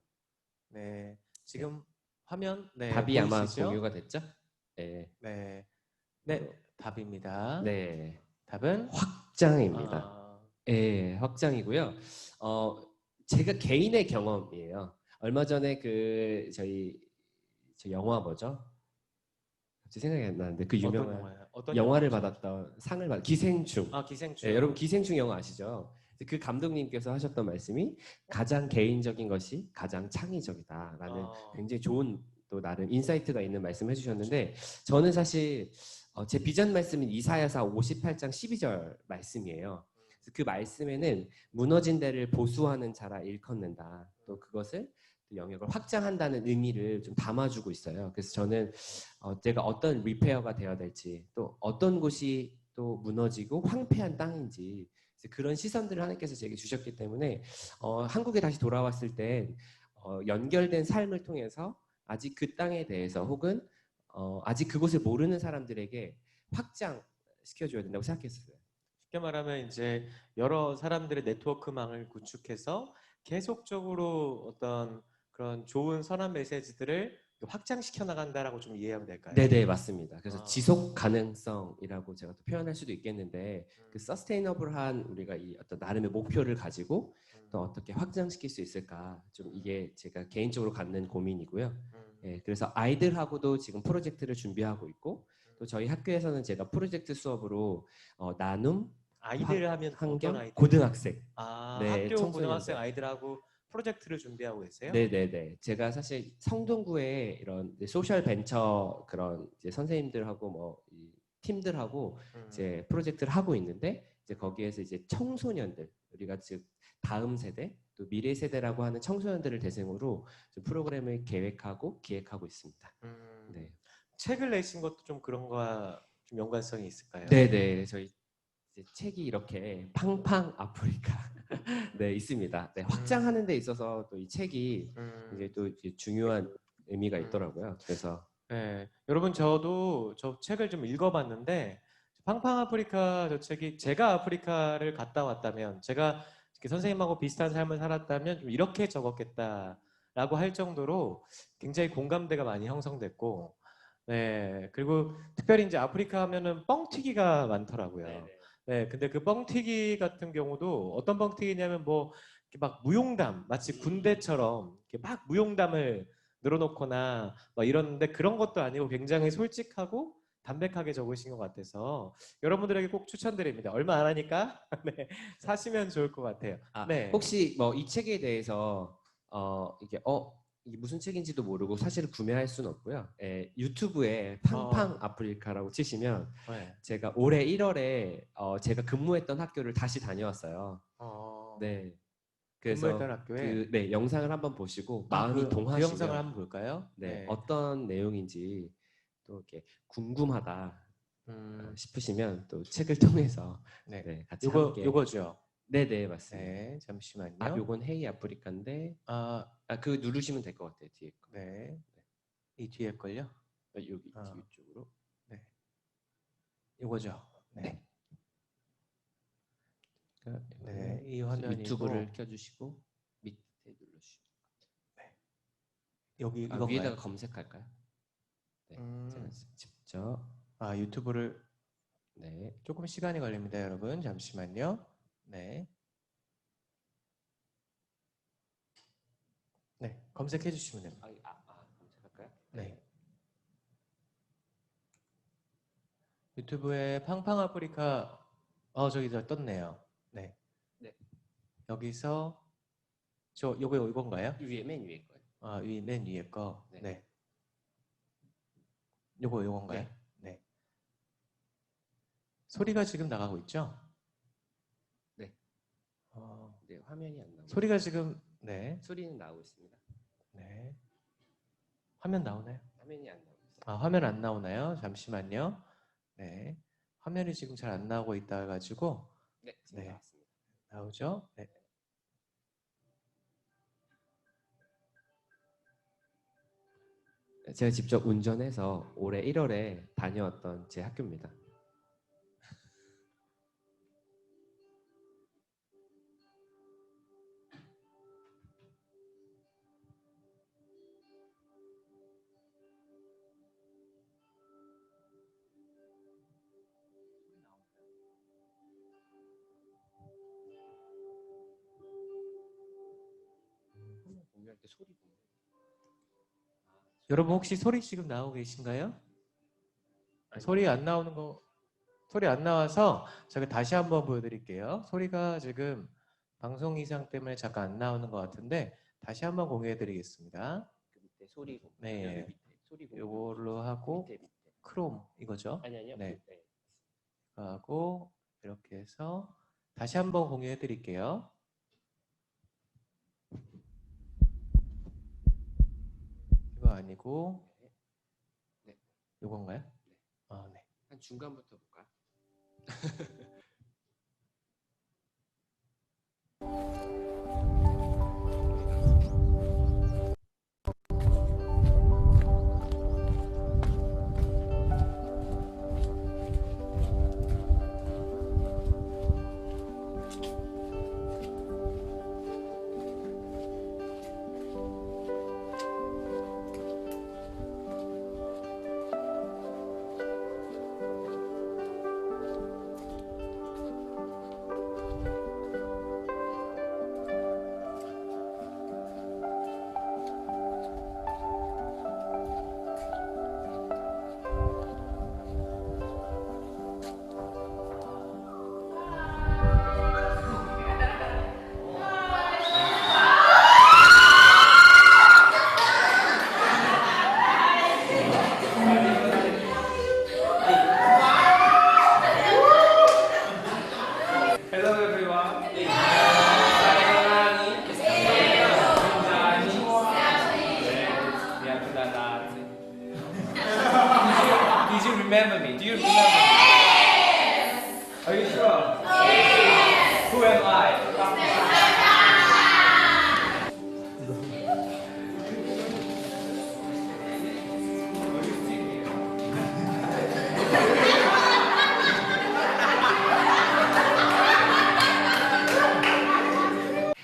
네, 지금 화면 답이 아마 보이시죠? 공유가 됐죠? 네. 네, 답입니다. 네. 답은 확장입니다. 네, 확장이고요. 제가 개인의 경험이에요. 얼마 전에 저희 영화 뭐죠? 갑자기 생각이 안 나는데 그 유명한 영화를 받았던 상을 받은 기생충. 기생충. 네, 여러분 기생충 영화 아시죠? 그 감독님께서 하셨던 말씀이 가장 개인적인 것이 가장 창의적이다라는 굉장히 좋은 또 나름 인사이트가 있는 말씀을 해주셨는데 저는 사실 제 비전 말씀은 이사야서 58장 12절 말씀이에요. 그 말씀에는 무너진 데를 보수하는 자라 일컫는다. 또 그것을 영역을 확장한다는 의미를 좀 담아주고 있어요. 그래서 저는 제가 어떤 리페어가 되어야 될지 또 어떤 곳이 또 무너지고 황폐한 땅인지 그런 시선들을 하나님께서 제게 주셨기 때문에 한국에 다시 돌아왔을 때 연결된 삶을 통해서 아직 그 땅에 대해서 혹은 아직 그곳을 모르는 사람들에게 확장시켜줘야 된다고 생각했어요. 쉽게 말하면 이제 여러 사람들의 네트워크망을 구축해서 계속적으로 어떤 그런 좋은 선한 메시지들을 확장시켜 나간다라고 좀 이해하면 될까요? 네네, 맞습니다. 그래서 아. 지속 가능성이라고 제가 또 표현할 수도 있겠는데 그 서스테이너블한 우리가 이 어떤 나름의 목표를 가지고 또 어떻게 확장시킬 수 있을까, 좀 이게 제가 개인적으로 갖는 고민이고요. 예, 그래서 아이들하고도 지금 프로젝트를 준비하고 있고, 또 저희 학교에서는 제가 프로젝트 수업으로 나눔, 아이들 하면 어떤 환경, 아이들? 고등학생. 아, 네, 학교 청소년들. 고등학생 아이들하고 프로젝트를 준비하고 계세요? 네네네. 제가 사실 성동구에 이런 이제 소셜 벤처 그런 이제 선생님들하고 이 팀들하고 이제 프로젝트를 하고 있는데, 이제 거기에서 이제 청소년들, 우리가 즉 다음 세대 또 미래 세대라고 하는 청소년들을 대상으로 좀 프로그램을 계획하고 기획하고 있습니다. 네. 책을 내신 것도 좀 그런 거와 좀 연관성이 있을까요? 네네. 저희 이제 책이 이렇게 팡팡 아프리카 네, 있습니다. 네, 확장하는 데 있어서 또 이 책이 이제 또 이제 중요한 의미가 있더라고요. 그래서 네, 여러분 저도 저 책을 좀 읽어봤는데 팡팡 아프리카 저 책이 제가 아프리카를 갔다 왔다면 제가 이렇게 선생님하고 비슷한 삶을 살았다면 좀 이렇게 적었겠다라고 할 정도로 굉장히 공감대가 많이 형성됐고, 네, 그리고 특별히 이제 아프리카 하면은 뻥튀기가 많더라고요. 네, 근데 그 뻥튀기 같은 경우도 어떤 뻥튀기냐면 뭐 이렇게 막 무용담, 마치 군대처럼 이렇게 막 무용담을 늘어놓거나 막 이러는데 그런 것도 아니고 굉장히 솔직하고 담백하게 적으신 것 같아서 여러분들에게 꼭 추천드립니다. 얼마 안 하니까 네, 사시면 좋을 것 같아요. 네. 혹시 뭐 이 책에 대해서 이게 이게 무슨 책인지도 모르고 사실 구매할 수는 없고요. 예, 유튜브에 팡팡 아프리카라고 치시면 네. 제가 올해 1월에 제가 근무했던 학교를 다시 다녀왔어요. 네. 그래서 근무했던 학교에 네, 영상을 한번 보시고 마음이 그 동하시면 영상을 한번 볼까요? 네, 어떤 내용인지 또 이렇게 궁금하다 싶으시면 또 책을 통해서 네. 네, 같이 함께. 요거죠. 네네, 맞습니다. 네, 잠시만요. 요건 헤이 아프리카인데 그 누르시면 될 것 같아요, 뒤에 거. 네. 이 뒤에 걸요? 여기 뒤쪽으로. 네. 요거죠. 네. 네, 이 화면이고 유튜브를 켜주시고 밑에 눌러주시고. 네. 여기 위에다가 이건가요? 검색할까요? 네, 제가 직접. 유튜브를 네. 조금 시간이 걸립니다, 여러분. 잠시만요. 네. 네, 검색해 주시면 됩니다. 검색할까요? 네. 유튜브에 팡팡 아프리카 저기 떴네요. 네. 네. 여기서 이건가요? 맨 위에 거예요. 맨 위에 거. 네. 네. 요건가요? 네. 소리가 지금 나가고 있죠? 네. 네, 화면이 안 나오고. 소리가 지금 소리는 나오고 있습니다. 네. 화면 나오나요? 화면이 안 나오고 있어요. 화면 안 나오나요? 잠시만요. 네. 화면이 지금 잘 안 나오고 있다 가지고 네, 지금 나왔습니다. 나오죠? 네. 제가 직접 운전해서 올해 1월에 다녀왔던 제 학교입니다. 공유할 때 소리 보면. 여러분 혹시 소리 지금 나오고 계신가요? 소리 안 나와서 제가 다시 한번 보여드릴게요. 소리가 지금 방송 이상 때문에 잠깐 안 나오는 것 같은데 다시 한번 공유해드리겠습니다. 그 밑에 소리. 네, 밑에 소리. 요걸로 하고 밑에. 크롬 이거죠? 아니요. 네. 하고 이렇게 해서 다시 한번 공유해드릴게요. 이거 아니고 네. 요건가요? 네. 네. 한 중간부터 볼까요?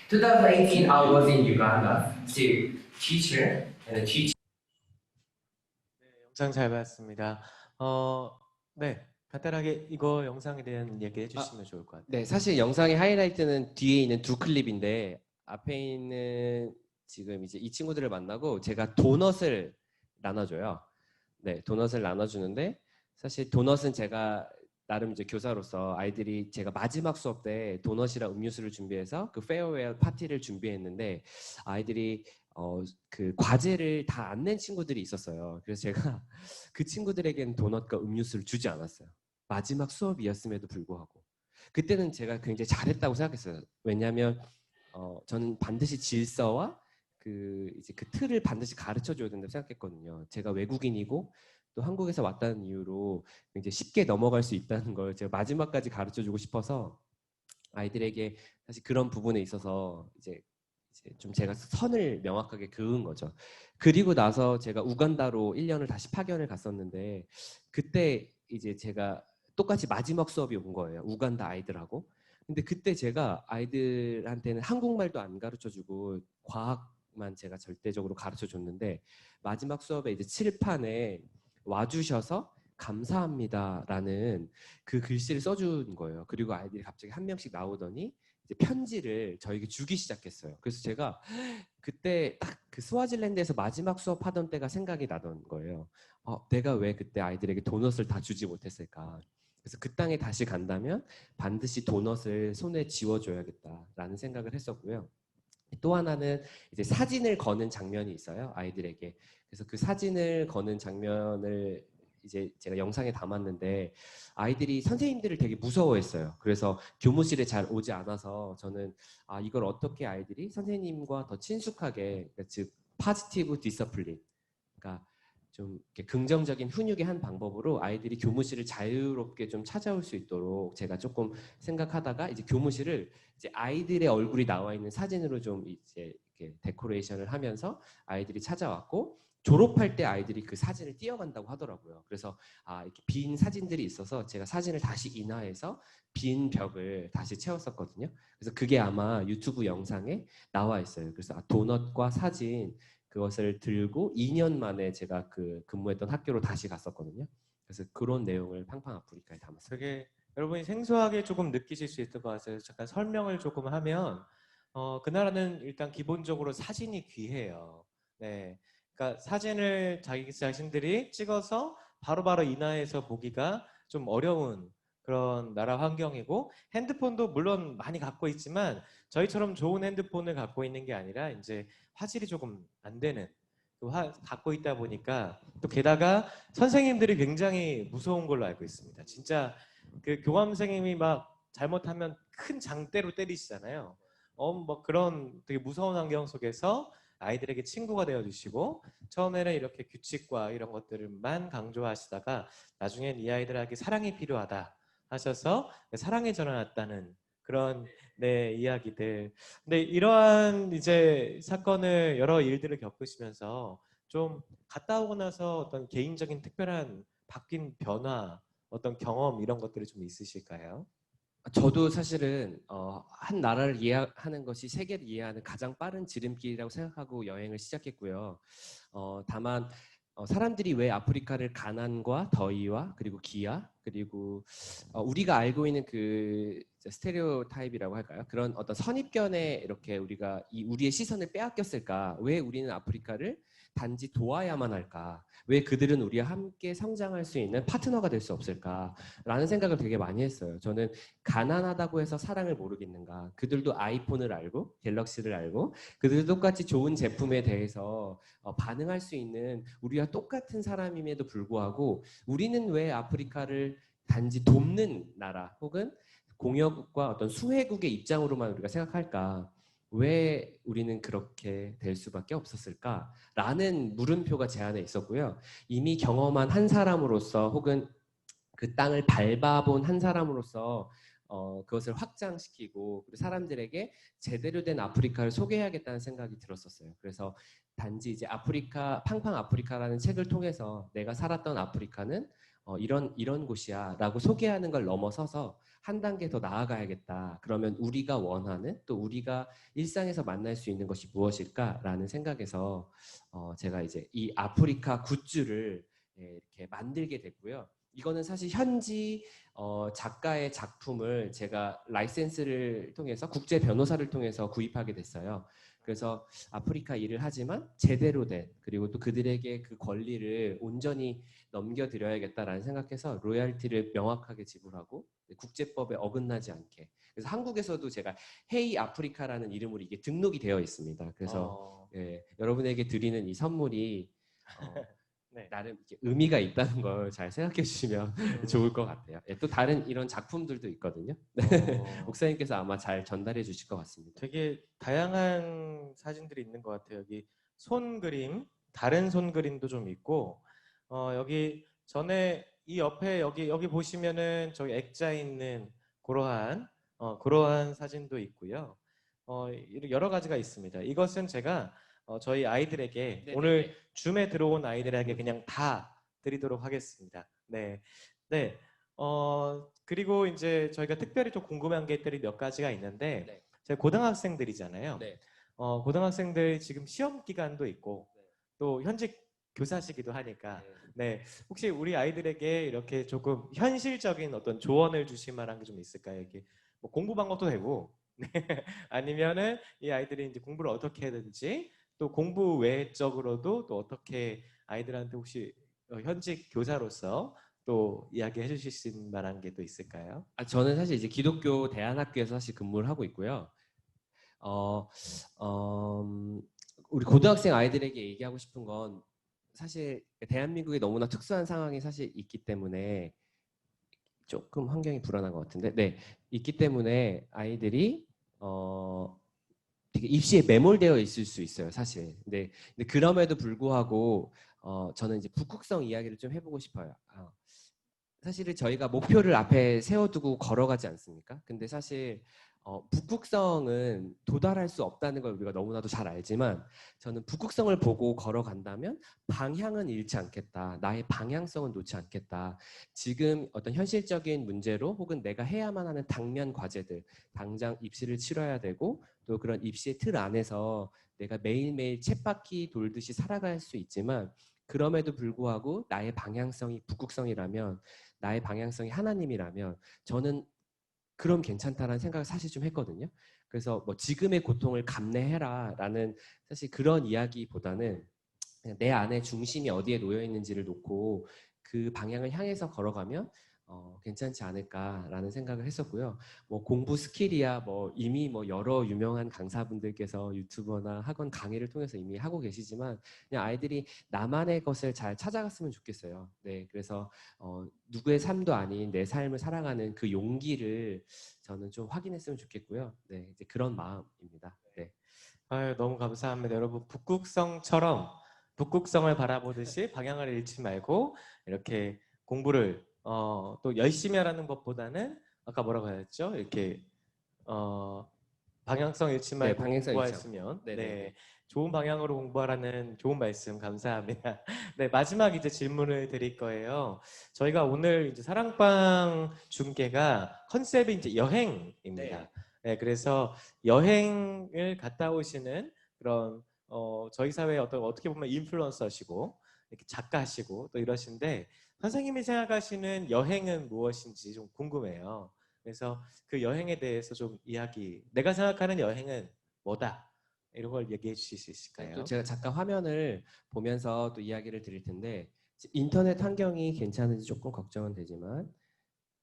2018, I was in Uganda to teacher and teach. 네, 영상 잘 봤습니다. 네, 간단하게 이거 영상에 대한 얘기 해주시면 좋을 것 같아요. 네, 사실 영상의 하이라이트는 뒤에 있는 두 클립인데 앞에 있는 지금 이제 이 친구들을 만나고 제가 도넛을 나눠줘요. 네, 도넛을 나눠주는데 사실 도넛은 제가 나름 이제 교사로서 아이들이 제가 마지막 수업 때 도넛이랑 음료수를 준비해서 그 페어웨어 파티를 준비했는데 아이들이 그 과제를 다 안 낸 친구들이 있었어요. 그래서 제가 그 친구들에겐 도넛과 음료수를 주지 않았어요. 마지막 수업이었음에도 불구하고. 그때는 제가 굉장히 잘했다고 생각했어요. 왜냐하면 저는 반드시 질서와 이제 그 틀을 반드시 가르쳐 줘야 된다고 생각했거든요. 제가 외국인이고 또 한국에서 왔다는 이유로 굉장히 쉽게 넘어갈 수 있다는 걸 제가 마지막까지 가르쳐 주고 싶어서 아이들에게 사실 그런 부분에 있어서 이제 좀 제가 선을 명확하게 그은 거죠. 그리고 나서 제가 우간다로 1년을 다시 파견을 갔었는데 그때 이제 제가 똑같이 마지막 수업이 온 거예요. 우간다 아이들하고. 근데 그때 제가 아이들한테는 한국말도 안 가르쳐 주고 과학만 제가 절대적으로 가르쳐 줬는데 마지막 수업에 이제 칠판에 와주셔서 감사합니다라는 그 글씨를 써준 거예요. 그리고 아이들이 갑자기 한 명씩 나오더니 이제 편지를 저에게 주기 시작했어요. 그래서 제가 그때 딱 그 스와질랜드에서 마지막 수업하던 때가 생각이 나던 거예요. 내가 왜 그때 아이들에게 도넛을 다 주지 못했을까? 그래서 그 땅에 다시 간다면 반드시 도넛을 손에 쥐어줘야겠다라는 생각을 했었고요. 또 하나는 이제 사진을 거는 장면이 있어요, 아이들에게. 그래서 그 사진을 거는 장면을 이제 제가 영상에 담았는데 아이들이 선생님들을 되게 무서워했어요. 그래서 교무실에 잘 오지 않아서 저는 이걸 어떻게 아이들이 선생님과 더 친숙하게, 그러니까 즉 파지티브 디서플린, 그러니까 좀 이렇게 긍정적인 훈육의 한 방법으로 아이들이 교무실을 자유롭게 좀 찾아올 수 있도록 제가 조금 생각하다가 이제 교무실을 이제 아이들의 얼굴이 나와 있는 사진으로 좀 이제 이렇게 데코레이션을 하면서 아이들이 찾아왔고 졸업할 때 아이들이 그 사진을 띄어간다고 하더라고요. 그래서 이렇게 빈 사진들이 있어서 제가 사진을 다시 인화해서 빈 벽을 다시 채웠었거든요. 그래서 그게 아마 유튜브 영상에 나와 있어요. 그래서 도넛과 사진 그것을 들고 2년 만에 제가 그 근무했던 학교로 다시 갔었거든요. 그래서 그런 내용을 팡팡 아프리카에 담았어요. 되게 여러분이 생소하게 조금 느끼실 수 있을 것 같아요. 잠깐 설명을 조금 하면 그 나라는 일단 기본적으로 사진이 귀해요. 네, 그러니까 사진을 자기 자신들이 찍어서 바로바로 인화해서 보기가 좀 어려운 그런 나라 환경이고 핸드폰도 물론 많이 갖고 있지만 저희처럼 좋은 핸드폰을 갖고 있는 게 아니라 이제 화질이 조금 안 되는 갖고 있다 보니까 또 게다가 선생님들이 굉장히 무서운 걸로 알고 있습니다. 진짜 그 교감 선생님이 막 잘못하면 큰 장대로 때리시잖아요. 뭐 그런 되게 무서운 환경 속에서 아이들에게 친구가 되어주시고 처음에는 이렇게 규칙과 이런 것들만 강조하시다가 나중엔 이 아이들에게 사랑이 필요하다 하셔서 사랑에 전환했다는 그런 네 이야기들. 근데 이러한 이제 사건을 여러 일들을 겪으시면서 좀 갔다 오고 나서 어떤 개인적인 특별한 바뀐 변화, 어떤 경험 이런 것들이 좀 있으실까요? 저도 사실은 한 나라를 이해하는 것이 세계를 이해하는 가장 빠른 지름길이라고 생각하고 여행을 시작했고요. 다만 사람들이 왜 아프리카를 가난과 더위와 그리고 기아 그리고 우리가 알고 있는 그 스테레오 타입이라고 할까요? 그런 어떤 선입견에 이렇게 우리의 시선을 빼앗겼을까? 왜 우리는 아프리카를 단지 도와야만 할까? 왜 그들은 우리와 함께 성장할 수 있는 파트너가 될 수 없을까? 라는 생각을 되게 많이 했어요. 저는 가난하다고 해서 사랑을 모르겠는가? 그들도 아이폰을 알고 갤럭시를 알고 그들도 똑같이 좋은 제품에 대해서 반응할 수 있는 우리와 똑같은 사람임에도 불구하고 우리는 왜 아프리카를 단지 돕는 나라 혹은 공여국과 어떤 수혜국의 입장으로만 우리가 생각할까? 왜 우리는 그렇게 될 수밖에 없었을까라는 물음표가 제 안에 있었고요. 이미 경험한 한 사람으로서 혹은 그 땅을 밟아본 한 사람으로서 그것을 확장시키고 그리고 사람들에게 제대로 된 아프리카를 소개해야겠다는 생각이 들었었어요. 그래서 단지 이제 팡팡 아프리카라는 책을 통해서 내가 살았던 아프리카는 이런 곳이야라고 소개하는 걸 넘어서서 한 단계 더 나아가야겠다. 그러면 우리가 원하는 또 우리가 일상에서 만날 수 있는 것이 무엇일까라는 생각에서 제가 이제 이 아프리카 굿즈를 이렇게 만들게 됐고요. 이거는 사실 현지 작가의 작품을 제가 라이센스를 통해서 국제 변호사를 통해서 구입하게 됐어요. 그래서 아프리카 일을 하지만 제대로 된 그리고 또 그들에게 그 권리를 온전히 넘겨드려야겠다라는 생각해서 로열티를 명확하게 지불하고 국제법에 어긋나지 않게. 그래서 한국에서도 제가 헤이 아프리카라는 이름으로 이게 등록이 되어 있습니다. 그래서 여러분에게 드리는 이 선물이 네. 나름 이렇게 의미가 있다는 걸 잘 생각해 주시면 좋을 것 같아요. 또 다른 이런 작품들도 있거든요. 목사님께서 아마 잘 전달해 주실 것 같습니다. 되게 다양한 사진들이 있는 것 같아요. 여기 손 그림, 다른 손 그림도 좀 있고, 여기 전에 이 옆에 여기 보시면은 저기 액자 있는 그러한 사진도 있고요. 여러 가지가 있습니다. 이것은 제가 저희 아이들에게 네네네. 오늘 줌에 들어온 아이들에게 그냥 다 드리도록 하겠습니다. 네, 네. 그리고 이제 저희가 특별히 좀 궁금한 것들이 몇 가지가 있는데. 네. 제가 고등학생들이잖아요. 네. 고등학생들 지금 시험 기간도 있고 네. 또 현직 교사시기도 하니까 네. 네, 혹시 우리 아이들에게 이렇게 조금 현실적인 어떤 조언을 주실 만한 게 좀 있을까요? 이게 뭐 공부 방법도 되고 네. 아니면은 이 아이들이 이제 공부를 어떻게 해야 되는지 또 공부 외적으로도 또 어떻게 아이들한테 혹시 현직 교사로서 또 이야기해 주실 수 있는 만한 게 또 있을까요? 저는 사실 이제 기독교 대안학교에서 사실 근무를 하고 있고요. 어, 우리 고등학생 아이들에게 얘기하고 싶은 건 사실 대한민국에 너무나 특수한 상황이 사실 있기 때문에 조금 환경이 불안한 것 같은데, 네, 있기 때문에 아이들이 되게 입시에 매몰되어 있을 수 있어요, 사실. 근데 그럼에도 불구하고 저는 이제 북극성 이야기를 좀 해보고 싶어요. 사실은 저희가 목표를 앞에 세워두고 걸어가지 않습니까? 근데 사실 북극성은 도달할 수 없다는 걸 우리가 너무나도 잘 알지만 저는 북극성을 보고 걸어간다면 방향은 잃지 않겠다. 나의 방향성은 놓지 않겠다. 지금 어떤 현실적인 문제로 혹은 내가 해야만 하는 당면 과제들, 당장 입시를 치러야 되고 또 그런 입시의 틀 안에서 내가 매일매일 쳇바퀴 돌듯이 살아갈 수 있지만 그럼에도 불구하고 나의 방향성이 북극성이라면 나의 방향성이 하나님이라면 저는 그럼 괜찮다라는 생각을 사실 좀 했거든요. 그래서 뭐 지금의 고통을 감내해라라는 사실 그런 이야기보다는 그냥 내 안에 중심이 어디에 놓여 있는지를 놓고 그 방향을 향해서 걸어가면 괜찮지 않을까라는 생각을 했었고요. 뭐 공부 스킬이야 뭐 이미 뭐 여러 유명한 강사분들께서 유튜버나 학원 강의를 통해서 이미 하고 계시지만 그냥 아이들이 나만의 것을 잘 찾아갔으면 좋겠어요. 네, 그래서 누구의 삶도 아닌 내 삶을 살아가는 그 용기를 저는 좀 확인했으면 좋겠고요. 네, 이제 그런 마음입니다. 네. 아유, 너무 감사합니다. 여러분, 북극성을 바라보듯이 방향을 잃지 말고 이렇게 공부를 또 열심히 하라는 것보다는 아까 뭐라고 하셨죠? 이렇게 방향성 잃지 네, 말고 방향성 잃지 않고. 공부하시면 네네네. 네, 좋은 방향으로 공부하라는 좋은 말씀 감사합니다. 네, 마지막 이제 질문을 드릴 거예요. 저희가 오늘 이제 사랑방 중계가 컨셉이 이제 여행입니다. 네, 그래서 여행을 갔다 오시는 그런 저희 사회의 어떻게 보면 인플루언서시고 이렇게 작가시고 또 이러신데 선생님이 생각하시는 여행은 무엇인지 좀 궁금해요. 그래서 그 여행에 대해서 좀 내가 생각하는 여행은 뭐다 이런 걸 얘기해 주실 수 네, 있을까요? 또 제가 잠깐 화면을 보면서 또 이야기를 드릴 텐데 인터넷 환경이 괜찮은지 조금 걱정은 되지만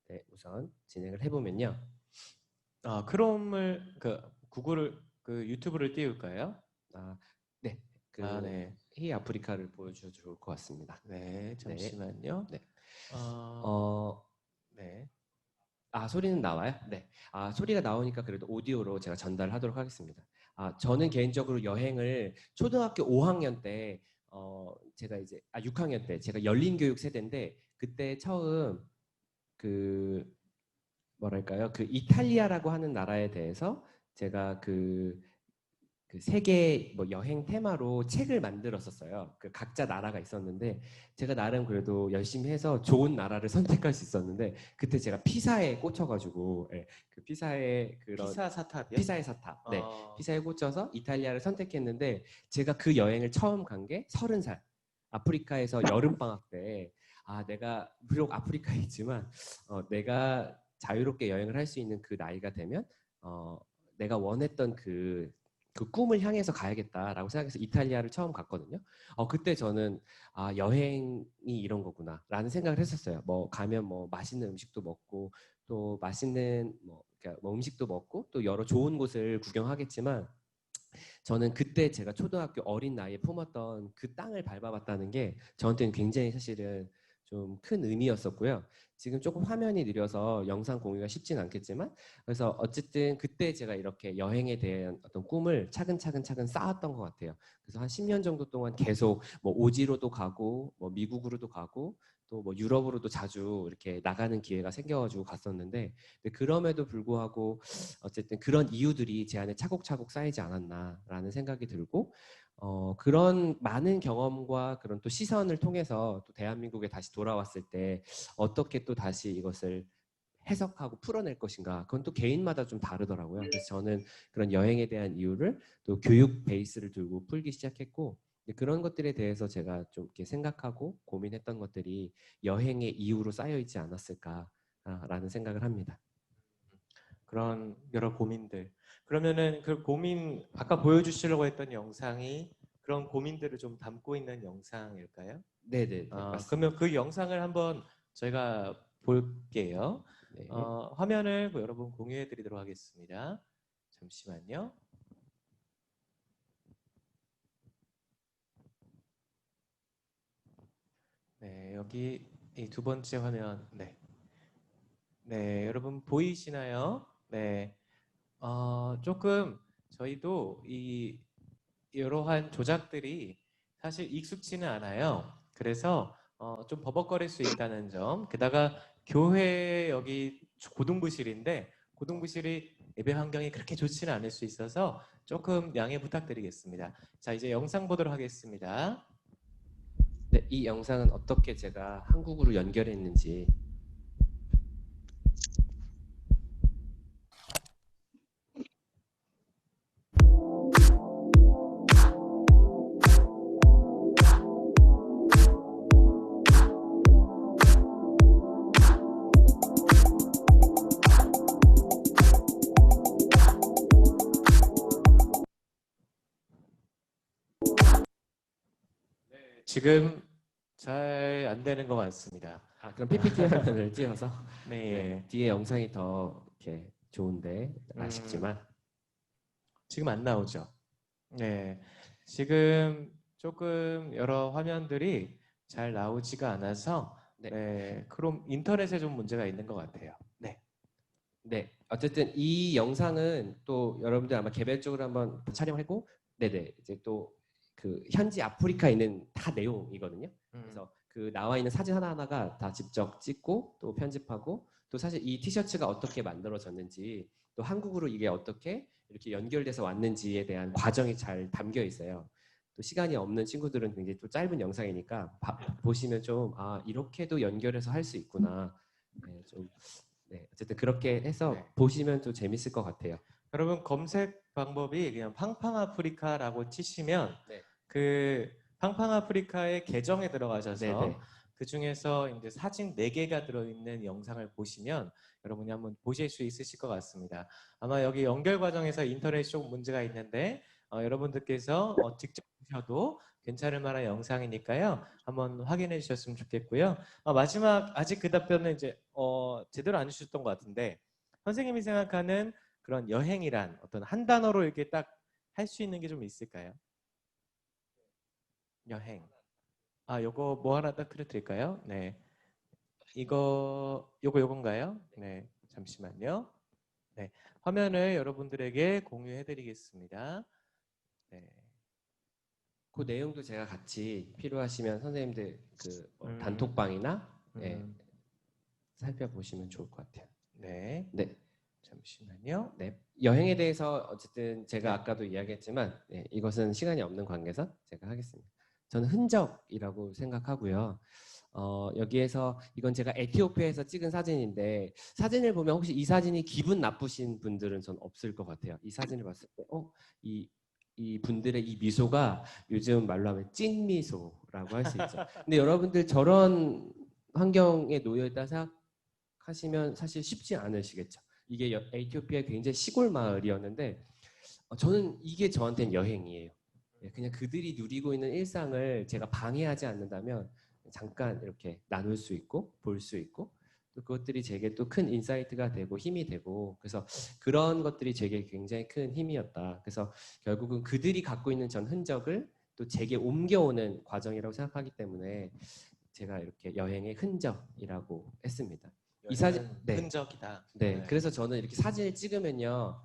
네, 우선 진행을 해보면요. 크롬을 구글을 유튜브를 띄울까요? 네, 네. 헤이 아프리카를 보여주셔도 좋을 것 같습니다. 네, 네. 잠시만요. 네. 어, 네. 소리는 나와요? 네. 소리가 나오니까 그래도 오디오로 제가 전달하도록 하겠습니다. 저는 개인적으로 여행을 초등학교 5학년 때, 제가 이제, 6학년 때, 제가 열린교육 세대인데, 그때 처음 뭐랄까요, 이탈리아라고 하는 나라에 대해서 제가 그 세계 뭐 여행 테마로 책을 만들었었어요. 그 각자 나라가 있었는데 제가 나름 그래도 열심히 해서 좋은 나라를 선택할 수 있었는데 그때 제가 피사에 꽂혀가지고 예, 그 피사의 그런 피사 사탑이요? 피사의 사탑, 네, 어, 피사에 꽂혀서 이탈리아를 선택했는데 제가 그 여행을 처음 간 게 30살 아프리카에서 여름 방학 때 아 내가 비록 아프리카에 있지만 내가 자유롭게 여행을 할 수 있는 그 나이가 되면 내가 원했던 그 꿈을 향해서 가야겠다라고 생각해서 이탈리아를 처음 갔거든요. 그때 저는 아 여행이 이런 거구나라는 생각을 했었어요. 뭐 가면 뭐 맛있는 음식도 먹고 또 맛있는 그러니까 뭐 음식도 먹고 또 여러 좋은 곳을 구경하겠지만 저는 그때 제가 초등학교 어린 나이에 품었던 그 땅을 밟아봤다는 게 저한테는 굉장히 사실은 좀 큰 의미였었고요. 지금 조금 화면이 느려서 영상 공유가 쉽진 않겠지만 그래서 어쨌든 그때 제가 이렇게 여행에 대한 어떤 꿈을 차근차근 쌓았던 것 같아요. 그래서 한 10년 정도 동안 계속 뭐 오지로도 가고 뭐 미국으로도 가고 또 뭐 유럽으로도 자주 이렇게 나가는 기회가 생겨가지고 갔었는데 그럼에도 불구하고 어쨌든 그런 이유들이 제 안에 차곡차곡 쌓이지 않았나라는 생각이 들고 그런 많은 경험과 그런 또 시선을 통해서 또 대한민국에 다시 돌아왔을 때 어떻게 또 다시 이것을 해석하고 풀어낼 것인가 그건 또 개인마다 좀 다르더라고요. 그래서 저는 그런 여행에 대한 이유를 또 교육 베이스를 두고 풀기 시작했고 그런 것들에 대해서 제가 좀 이렇게 생각하고 고민했던 것들이 여행의 이유로 쌓여 있지 않았을까라는 생각을 합니다. 그런 여러 고민들. 그러면은 그 고민 아까 보여주시려고 했던 영상이 그런 고민들을 좀 담고 있는 영상일까요? 네네 맞습니다. 그러면 그 영상을 한번 저희가 볼게요. 네. 화면을 뭐 여러분 공유해 드리도록 하겠습니다. 잠시만요. 네, 여기 이 두 번째 화면. 네. 네, 여러분 보이시나요? 네. 조금 저희도 이 이러한 조작들이 사실 익숙치는 않아요. 그래서 좀 버벅거릴 수 있다는 점. 게다가 교회 여기 고등부실인데 고등부실이 예배 환경이 그렇게 좋지는 않을 수 있어서 조금 양해 부탁드리겠습니다. 자, 이제 영상 보도록 하겠습니다. 네, 이 영상은 어떻게 제가 한국으로 연결했는지 지금 잘 안 되는 것 같습니다. 그럼 PPT 화면을 띄워서 네, 뒤에 영상이 더 이렇게 좋은데 음. 아쉽지만 지금 안 나오죠. 네, 지금 조금 여러 화면들이 잘 나오지가 않아서 네, 그럼 인터넷에 좀 문제가 있는 것 같아요. 네. 네, 어쨌든 이 영상은 또 여러분들 아마 개별적으로 한번 촬영하고, 네네, 이제 또 그 현지 아프리카에 있는 다 내용이거든요. 그래서 그 나와 있는 사진 하나하나가 다 직접 찍고 또 편집하고 또 사실 이 티셔츠가 어떻게 만들어졌는지 또 한국으로 이게 어떻게 이렇게 연결돼서 왔는지에 대한 과정이 잘 담겨 있어요. 또 시간이 없는 친구들은 굉장히 또 짧은 영상이니까 보시면 좀 이렇게도 연결해서 할 수 있구나. 네, 좀 네, 어쨌든 그렇게 해서 네. 보시면 또 재밌을 것 같아요. 여러분 검색 방법이 그냥 팡팡 아프리카라고 치시면 네. 그 팡팡 아프리카의 계정에 들어가셔서 네네. 그 중에서 이제 사진 4개가 들어있는 영상을 보시면 여러분이 한번 보실 수 있으실 것 같습니다. 아마 여기 연결 과정에서 인터넷이 조금 문제가 있는데 여러분들께서 직접 보셔도 괜찮을 만한 영상이니까요. 한번 확인해 주셨으면 좋겠고요. 마지막 아직 그 답변은 이제 제대로 안 주셨던 것 같은데 선생님이 생각하는 그런 여행이란 어떤 한 단어로 이렇게 딱 할 수 있는 게 좀 있을까요? 여행. 요거 뭐 하나 딱 드릴까요? 네. 요건가요? 네. 잠시만요. 네. 화면을 여러분들에게 공유해 드리겠습니다. 네. 그 내용도 제가 같이 필요하시면 선생님들 그 음. 단톡방이나 음. 살펴보시면 좋을 것 같아요. 네. 네. 자, 잠시만요. 네, 여행에 대해서 어쨌든 제가 네. 아까도 이야기했지만 네, 이것은 시간이 없는 관계에서 제가 하겠습니다. 저는 흔적이라고 생각하고요. 여기에서 이건 제가 에티오피아에서 찍은 사진인데 사진을 보면 혹시 이 사진이 기분 나쁘신 분들은 전 없을 것 같아요. 이 사진을 봤을 때 이 분들의 이 미소가 요즘 말로 하면 찐 미소라고 할 수 있죠. 근데 여러분들 저런 환경에 놓여 있다 생각하시면 사실 쉽지 않으시겠죠. 이게 에티오피아의 굉장히 시골 마을이었는데 저는 이게 저한테는 여행이에요. 그냥 그들이 누리고 있는 일상을 제가 방해하지 않는다면 잠깐 이렇게 나눌 수 있고 볼 수 있고 또 그것들이 제게 또 큰 인사이트가 되고 힘이 되고 그래서 그런 것들이 제게 굉장히 큰 힘이었다. 그래서 결국은 그들이 갖고 있는 전 흔적을 또 제게 옮겨오는 과정이라고 생각하기 때문에 제가 이렇게 여행의 흔적이라고 했습니다. 이 사진 네. 흔적이다. 네, 그래서 저는 이렇게 사진을 찍으면요,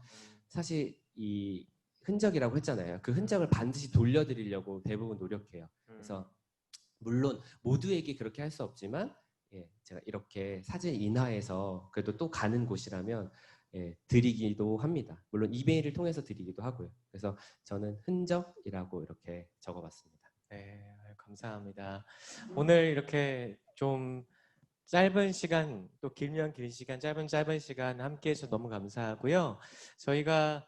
사실 이 흔적이라고 했잖아요. 그 흔적을 반드시 돌려드리려고 대부분 노력해요. 그래서 물론 모두에게 그렇게 할 수 없지만, 제가 이렇게 사진 인화해서 그래도 또 가는 곳이라면 드리기도 합니다. 물론 이메일을 통해서 드리기도 하고요. 그래서 저는 흔적이라고 이렇게 적어봤습니다. 네, 감사합니다. 오늘 이렇게 좀 짧은 시간, 또 길면 긴 시간, 짧은 시간 함께 해주셔서 너무 감사하고요. 저희가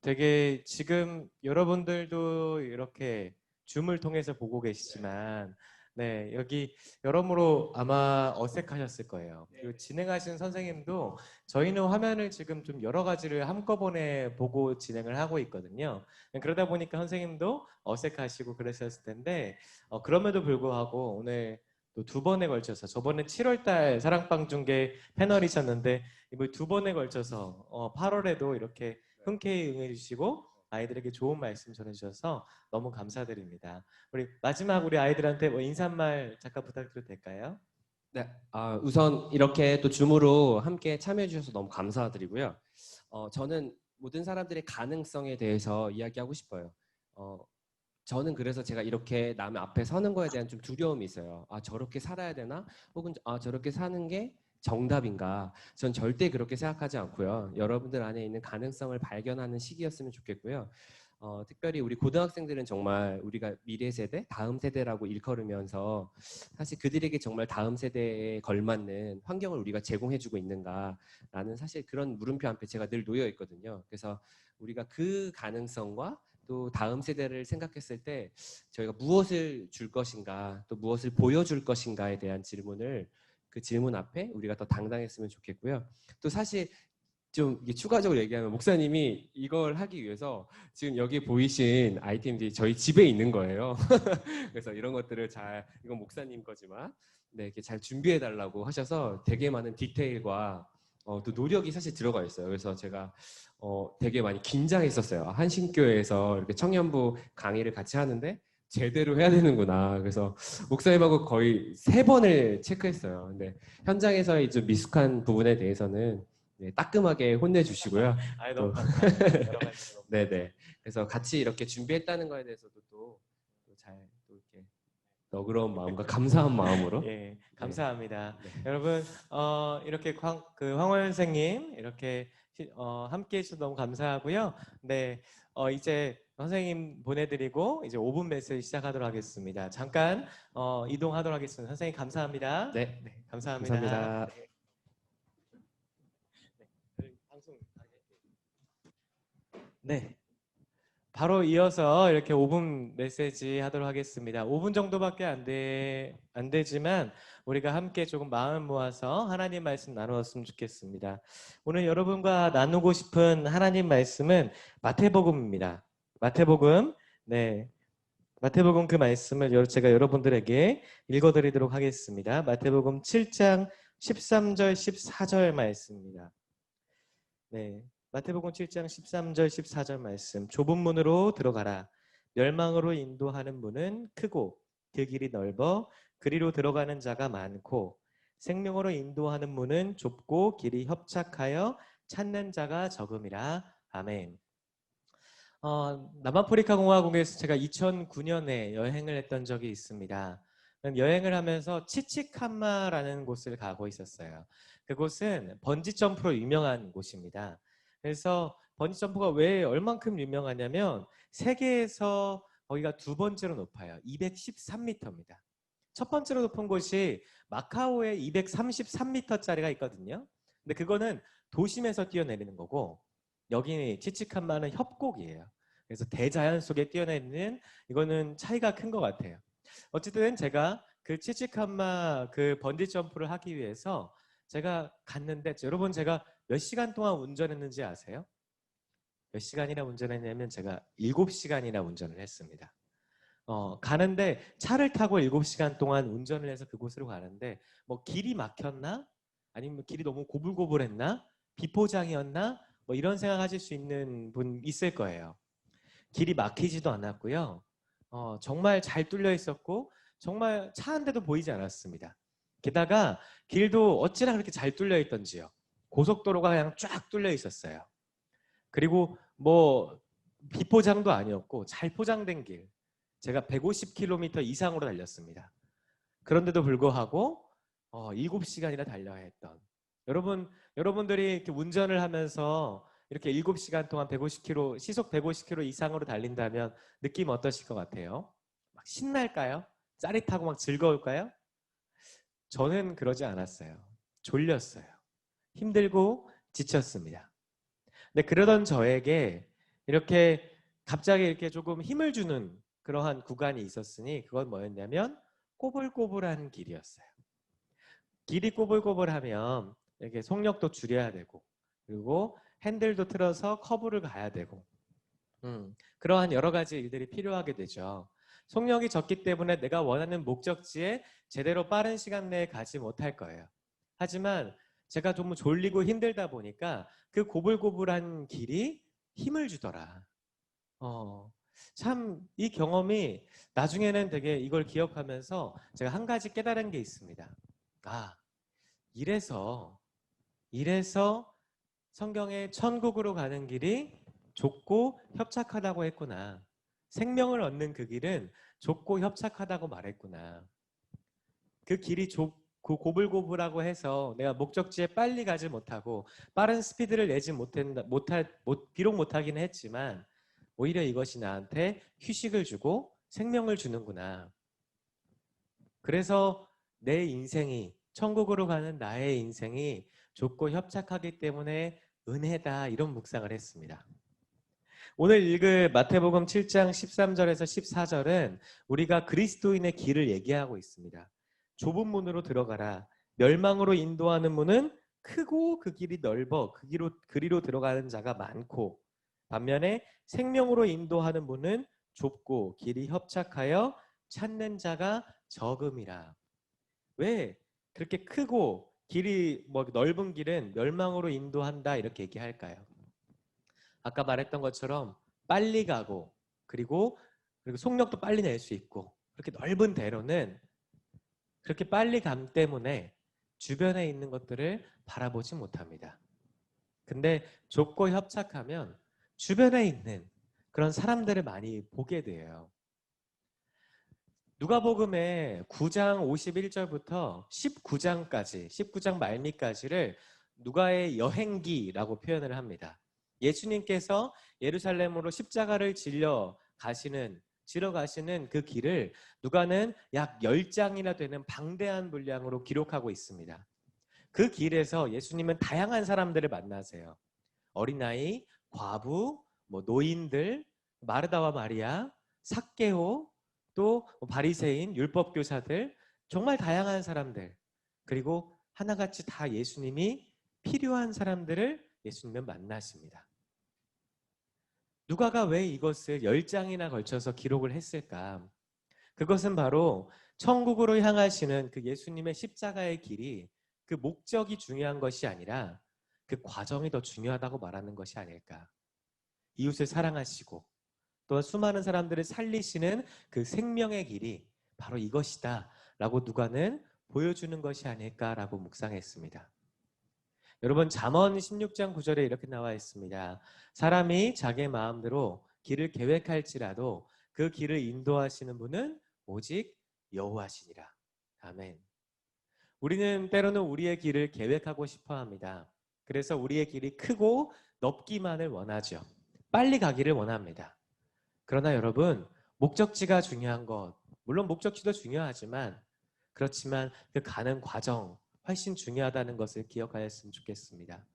되게 지금 여러분들도 이렇게 줌을 통해서 보고 계시지만 네, 여기 여러모로 아마 어색하셨을 거예요. 그리고 진행하시는 선생님도 저희는 화면을 지금 좀 여러 가지를 한꺼번에 보고 진행을 하고 있거든요. 그러다 보니까 선생님도 어색하시고 그랬었을 텐데 그럼에도 불구하고 오늘 또 두 번에 걸쳐서 저번에 7월달 사랑방 중계 패널이셨는데 이번 두 번에 걸쳐서 8월에도 이렇게 흔쾌히 응해주시고 아이들에게 좋은 말씀 전해주셔서 너무 감사드립니다. 우리 마지막 우리 아이들한테 뭐 인사말 잠깐 부탁드려도 될까요? 네, 우선 이렇게 또 줌으로 함께 참여해 주셔서 너무 감사드리고요. 저는 모든 사람들의 가능성에 대해서 이야기하고 싶어요. 저는 그래서 제가 이렇게 남의 앞에 서는 거에 대한 좀 두려움이 있어요. 저렇게 살아야 되나? 혹은 저렇게 사는 게 정답인가? 전 절대 그렇게 생각하지 않고요. 여러분들 안에 있는 가능성을 발견하는 시기였으면 좋겠고요. 특별히 우리 고등학생들은 정말 우리가 미래 세대, 다음 세대라고 일컬으면서 사실 그들에게 정말 다음 세대에 걸맞는 환경을 우리가 제공해주고 있는가라는 사실 그런 물음표 앞에 제가 늘 놓여 있거든요. 그래서 우리가 그 가능성과 또 다음 세대를 생각했을 때 저희가 무엇을 줄 것인가 또 무엇을 보여줄 것인가에 대한 질문을 그 질문 앞에 우리가 더 당당했으면 좋겠고요. 또 사실 좀 이게 추가적으로 얘기하면 목사님이 이걸 하기 위해서 지금 여기 보이신 아이템들이 저희 집에 있는 거예요. 그래서 이런 것들을 이건 목사님 거지만 이렇게 잘 준비해 달라고 하셔서 되게 많은 디테일과 또 노력이 사실 들어가 있어요. 그래서 제가 되게 많이 긴장했었어요. 한신교회에서 이렇게 청년부 강의를 같이 하는데 제대로 해야 되는구나. 그래서 목사님하고 거의 3번을 체크했어요. 근데 현장에서의 좀 미숙한 부분에 대해서는 따끔하게 혼내주시고요. 너무 감사합니다. 여러 가지 네네. 그래서 같이 이렇게 준비했다는 거에 대해서도 또 이렇게 너그러운 마음과 감사한 마음으로. 감사합니다. 네. 여러분 이렇게 황원 선생님 이렇게 함께 해주셔서 너무 감사하고요. 네, 이제 선생님 보내드리고 이제 5분 메시지 시작하도록 하겠습니다. 잠깐 이동하도록 하겠습니다. 선생님 감사합니다. 네, 감사합니다. 감사합니다. 네. 바로 이어서 이렇게 5분 메시지 하도록 하겠습니다. 5분 정도밖에 안 되지만 우리가 함께 조금 마음 모아서 하나님 말씀 나누었으면 좋겠습니다. 오늘 여러분과 나누고 싶은 하나님 말씀은 마태복음입니다. 마태복음, 네. 마태복음 그 말씀을 제가 여러분들에게 읽어드리도록 하겠습니다. 마태복음 7장 13절 14절 말씀입니다. 네. 마태복음 7장 13절 14절 말씀. 좁은 문으로 들어가라. 멸망으로 인도하는 문은 크고 그 길이 넓어 그리로 들어가는 자가 많고 생명으로 인도하는 문은 좁고 길이 협착하여 찾는 자가 적음이라. 아멘. 남아프리카 공화국에서 제가 2009년에 여행을 했던 적이 있습니다. 여행을 하면서 치치캄마라는 곳을 가고 있었어요. 그곳은 번지 점프로 유명한 곳입니다. 그래서 번지 점프가 왜 얼만큼 유명하냐면 세계에서 거기가 두 번째로 높아요. 213m입니다. 첫 번째로 높은 곳이 마카오에 233m짜리가 있거든요. 근데 그거는 도심에서 뛰어내리는 거고 여기 치치칸마는 협곡이에요. 그래서 대자연 속에 뛰어내리는 이거는 차이가 큰 것 같아요. 어쨌든 제가 그 치치칸마 그 번지 점프를 하기 위해서 제가 갔는데 여러분 제가 몇 시간 동안 운전했는지 아세요? 몇 시간이나 운전했냐면 제가 7시간이나 운전을 했습니다. 가는데 차를 타고 7시간 동안 운전을 해서 그곳으로 가는데 뭐 길이 막혔나? 아니면 길이 너무 고불고불했나? 비포장이었나? 뭐 이런 생각하실 수 있는 분 있을 거예요. 길이 막히지도 않았고요. 정말 잘 뚫려 있었고 정말 차 한 대도 보이지 않았습니다. 게다가 길도 어찌나 그렇게 잘 뚫려 있던지요. 고속도로가 그냥 쫙 뚫려 있었어요. 그리고 뭐 비포장도 아니었고 잘 포장된 길. 제가 150km 이상으로 달렸습니다. 그런데도 불구하고 7시간이나 달려야 했던. 여러분들이 이렇게 운전을 하면서 이렇게 7시간 동안 150km, 시속 150km 이상으로 달린다면 느낌 어떠실 것 같아요? 막 신날까요? 짜릿하고 막 즐거울까요? 저는 그러지 않았어요. 졸렸어요. 힘들고 지쳤습니다. 근데 그러던 저에게 이렇게 갑자기 이렇게 조금 힘을 주는 그러한 구간이 있었으니 그건 뭐였냐면 꼬불꼬불한 길이었어요. 길이 꼬불꼬불하면 이렇게 속력도 줄여야 되고 그리고 핸들도 틀어서 커브를 가야 되고 그러한 여러 가지 일들이 필요하게 되죠. 속력이 적기 때문에 내가 원하는 목적지에 제대로 빠른 시간 내에 가지 못할 거예요. 하지만 제가 좀 졸리고 힘들다 보니까 그 고불고불한 길이 힘을 주더라. 참 이 경험이 나중에는 되게 이걸 기억하면서 제가 한 가지 깨달은 게 있습니다. 아, 이래서 성경에 천국으로 가는 길이 좁고 협착하다고 했구나. 생명을 얻는 그 길은 좁고 협착하다고 말했구나. 그 길이 좁고 고불고불하고 해서 내가 목적지에 빨리 가지 못하고 빠른 스피드를 내지 비록 못하기는 했지만 오히려 이것이 나한테 휴식을 주고 생명을 주는구나. 그래서 내 인생이 천국으로 가는 나의 인생이 좁고 협착하기 때문에 은혜다 이런 묵상을 했습니다. 오늘 읽을 마태복음 7장 13절에서 14절은 우리가 그리스도인의 길을 얘기하고 있습니다. 좁은 문으로 들어가라. 멸망으로 인도하는 문은 크고 그 길이 넓어 그리로 들어가는 자가 많고 반면에 생명으로 인도하는 문은 좁고 길이 협착하여 찾는 자가 적음이라. 왜 그렇게 크고 길이 넓은 길은 멸망으로 인도한다 이렇게 얘기할까요? 아까 말했던 것처럼 빨리 가고 그리고 속력도 빨리 낼 수 있고 그렇게 넓은 대로는 그렇게 빨리 감 때문에 주변에 있는 것들을 바라보지 못합니다. 근데 좁고 협착하면 주변에 있는 그런 사람들을 많이 보게 돼요. 누가복음의 9장 51절부터 19장까지 19장 말미까지를 누가의 여행기라고 표현을 합니다. 예수님께서 예루살렘으로 십자가를 지러 가시는 그 길을 누가는 약 10장이나 되는 방대한 분량으로 기록하고 있습니다. 그 길에서 예수님은 다양한 사람들을 만나세요. 어린아이, 과부, 노인들, 마르다와 마리아, 삭개오, 또 바리새인, 율법교사들, 정말 다양한 사람들, 그리고 하나같이 다 예수님이 필요한 사람들을 예수님은 만나십니다. 누가가 왜 이것을 10장이나 걸쳐서 기록을 했을까? 그것은 바로 천국으로 향하시는 그 예수님의 십자가의 길이 그 목적이 중요한 것이 아니라 그 과정이 더 중요하다고 말하는 것이 아닐까. 이웃을 사랑하시고 또 수많은 사람들을 살리시는 그 생명의 길이 바로 이것이다 라고 누가는 보여주는 것이 아닐까라고 묵상했습니다. 여러분 잠언 16장 9절에 이렇게 나와 있습니다. 사람이 자기 마음대로 길을 계획할지라도 그 길을 인도하시는 분은 오직 여호와시니라. 아멘. 우리는 때로는 우리의 길을 계획하고 싶어 합니다. 그래서 우리의 길이 크고 넓기만을 원하죠. 빨리 가기를 원합니다. 그러나 여러분, 목적지가 중요한 것, 물론 목적지도 중요하지만 그렇지만 그 가는 과정 훨씬 중요하다는 것을 기억하였으면 좋겠습니다.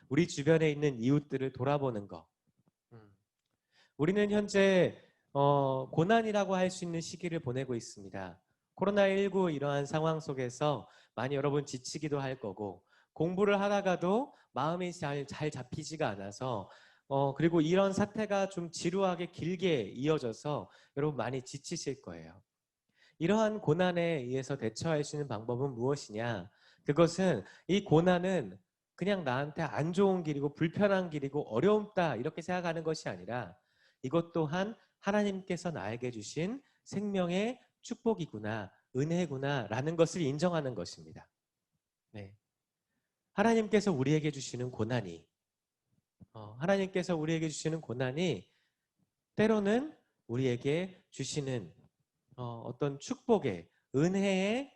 우리 주변에 있는 이웃들을 돌아보는 것. 우리는 현재 고난이라고 할 수 있는 시기를 보내고 있습니다. 코로나19 이러한 상황 속에서 많이 여러분 지치기도 할 거고 공부를 하다가도 마음이 잘 잡히지가 않아서 그리고 이런 사태가 좀 지루하게 길게 이어져서 여러분 많이 지치실 거예요. 이러한 고난에 의해서 대처할 수 있는 방법은 무엇이냐? 그것은 이 고난은 그냥 나한테 안 좋은 길이고 불편한 길이고 어려움다 이렇게 생각하는 것이 아니라 이것 또한 하나님께서 나에게 주신 생명의 축복이구나, 은혜구나 라는 것을 인정하는 것입니다. 네. 하나님께서 우리에게 주시는 고난이 하나님께서 우리에게 주시는 고난이 때로는 우리에게 주시는 어떤 축복의 은혜의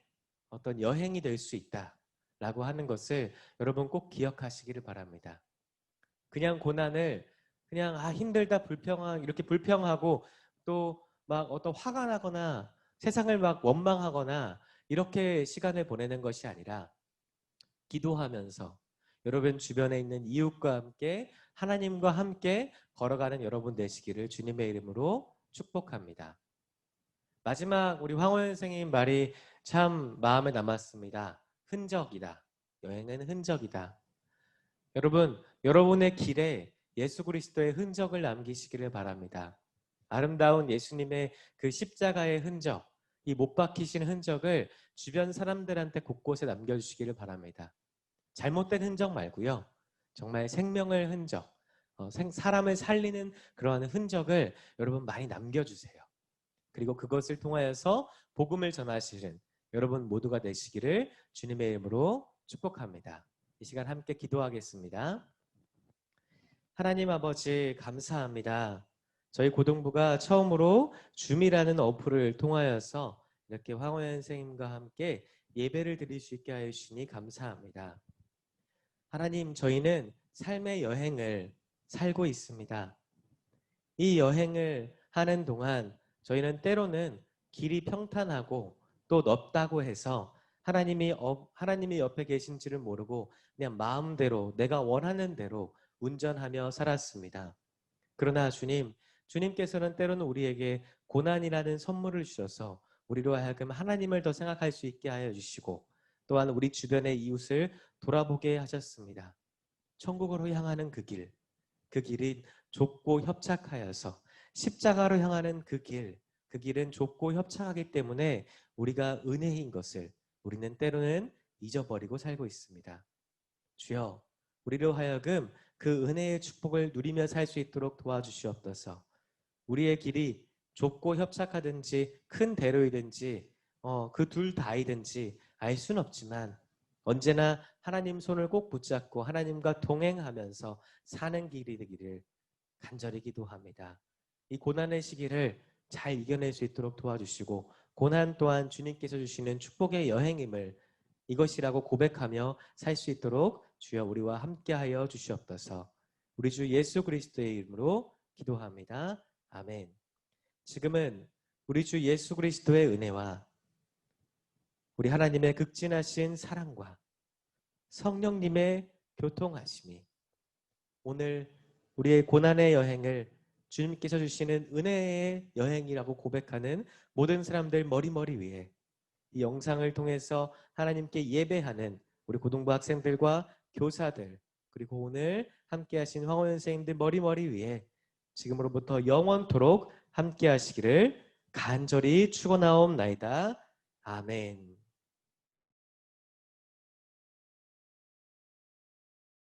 어떤 여행이 될 수 있다라고 하는 것을 여러분 꼭 기억하시기를 바랍니다. 그냥 고난을 그냥 힘들다 이렇게 불평하고 또 막 어떤 화가 나거나 세상을 막 원망하거나 이렇게 시간을 보내는 것이 아니라 기도하면서 여러분 주변에 있는 이웃과 함께 하나님과 함께 걸어가는 여러분 되시기를 주님의 이름으로 축복합니다. 마지막 우리 황호연 선생님 말이 참 마음에 남았습니다. 흔적이다. 여행은 흔적이다. 여러분, 여러분의 길에 예수 그리스도의 흔적을 남기시기를 바랍니다. 아름다운 예수님의 그 십자가의 흔적, 이 못 박히신 흔적을 주변 사람들한테 곳곳에 남겨주시기를 바랍니다. 잘못된 흔적 말고요. 정말 생명의 흔적, 사람을 살리는 그러한 흔적을 여러분 많이 남겨주세요. 그리고 그것을 통하여서 복음을 전하시는 여러분 모두가 되시기를 주님의 이름으로 축복합니다. 이 시간 함께 기도하겠습니다. 하나님 아버지 감사합니다. 저희 고등부가 처음으로 줌이라는 어플을 통하여서 이렇게 황호연 선생님과 함께 예배를 드릴 수 있게 하여 주시니 감사합니다. 하나님, 저희는 삶의 여행을 살고 있습니다. 이 여행을 하는 동안 저희는 때로는 길이 평탄하고 또 넓다고 해서 하나님이 옆에 계신지를 모르고 그냥 마음대로 내가 원하는 대로 운전하며 살았습니다. 그러나 주님께서는 때로는 우리에게 고난이라는 선물을 주셔서 우리로 하여금 하나님을 더 생각할 수 있게 하여 주시고 또한 우리 주변의 이웃을 돌아보게 하셨습니다. 천국으로 향하는 그 길이 좁고 협착하여서 십자가로 향하는 그 길은 좁고 협착하기 때문에 우리가 은혜인 것을 우리는 때로는 잊어버리고 살고 있습니다. 주여, 우리로 하여금 그 은혜의 축복을 누리며 살 수 있도록 도와주시옵소서. 우리의 길이 좁고 협착하든지 큰 대로이든지 그 둘 다이든지 알 수는 없지만 언제나 하나님 손을 꼭 붙잡고 하나님과 동행하면서 사는 길이 되기를 간절히 기도합니다. 이 고난의 시기를 잘 이겨낼 수 있도록 도와주시고 고난 또한 주님께서 주시는 축복의 여행임을 이것이라고 고백하며 살 수 있도록 주여 우리와 함께하여 주시옵소서. 우리 주 예수 그리스도의 이름으로 기도합니다. 아멘. 지금은 우리 주 예수 그리스도의 은혜와 우리 하나님의 극진하신 사랑과 성령님의 교통하심이 오늘 우리의 고난의 여행을 주님께서 주시는 은혜의 여행이라고 고백하는 모든 사람들 머리 위에 이 영상을 통해서 하나님께 예배하는 우리 고등부 학생들과 교사들 그리고 오늘 함께 하신 황호연 선생님들 머리 위에 지금으로부터 영원토록 함께 하시기를 간절히 축원하옵나이다. 아멘.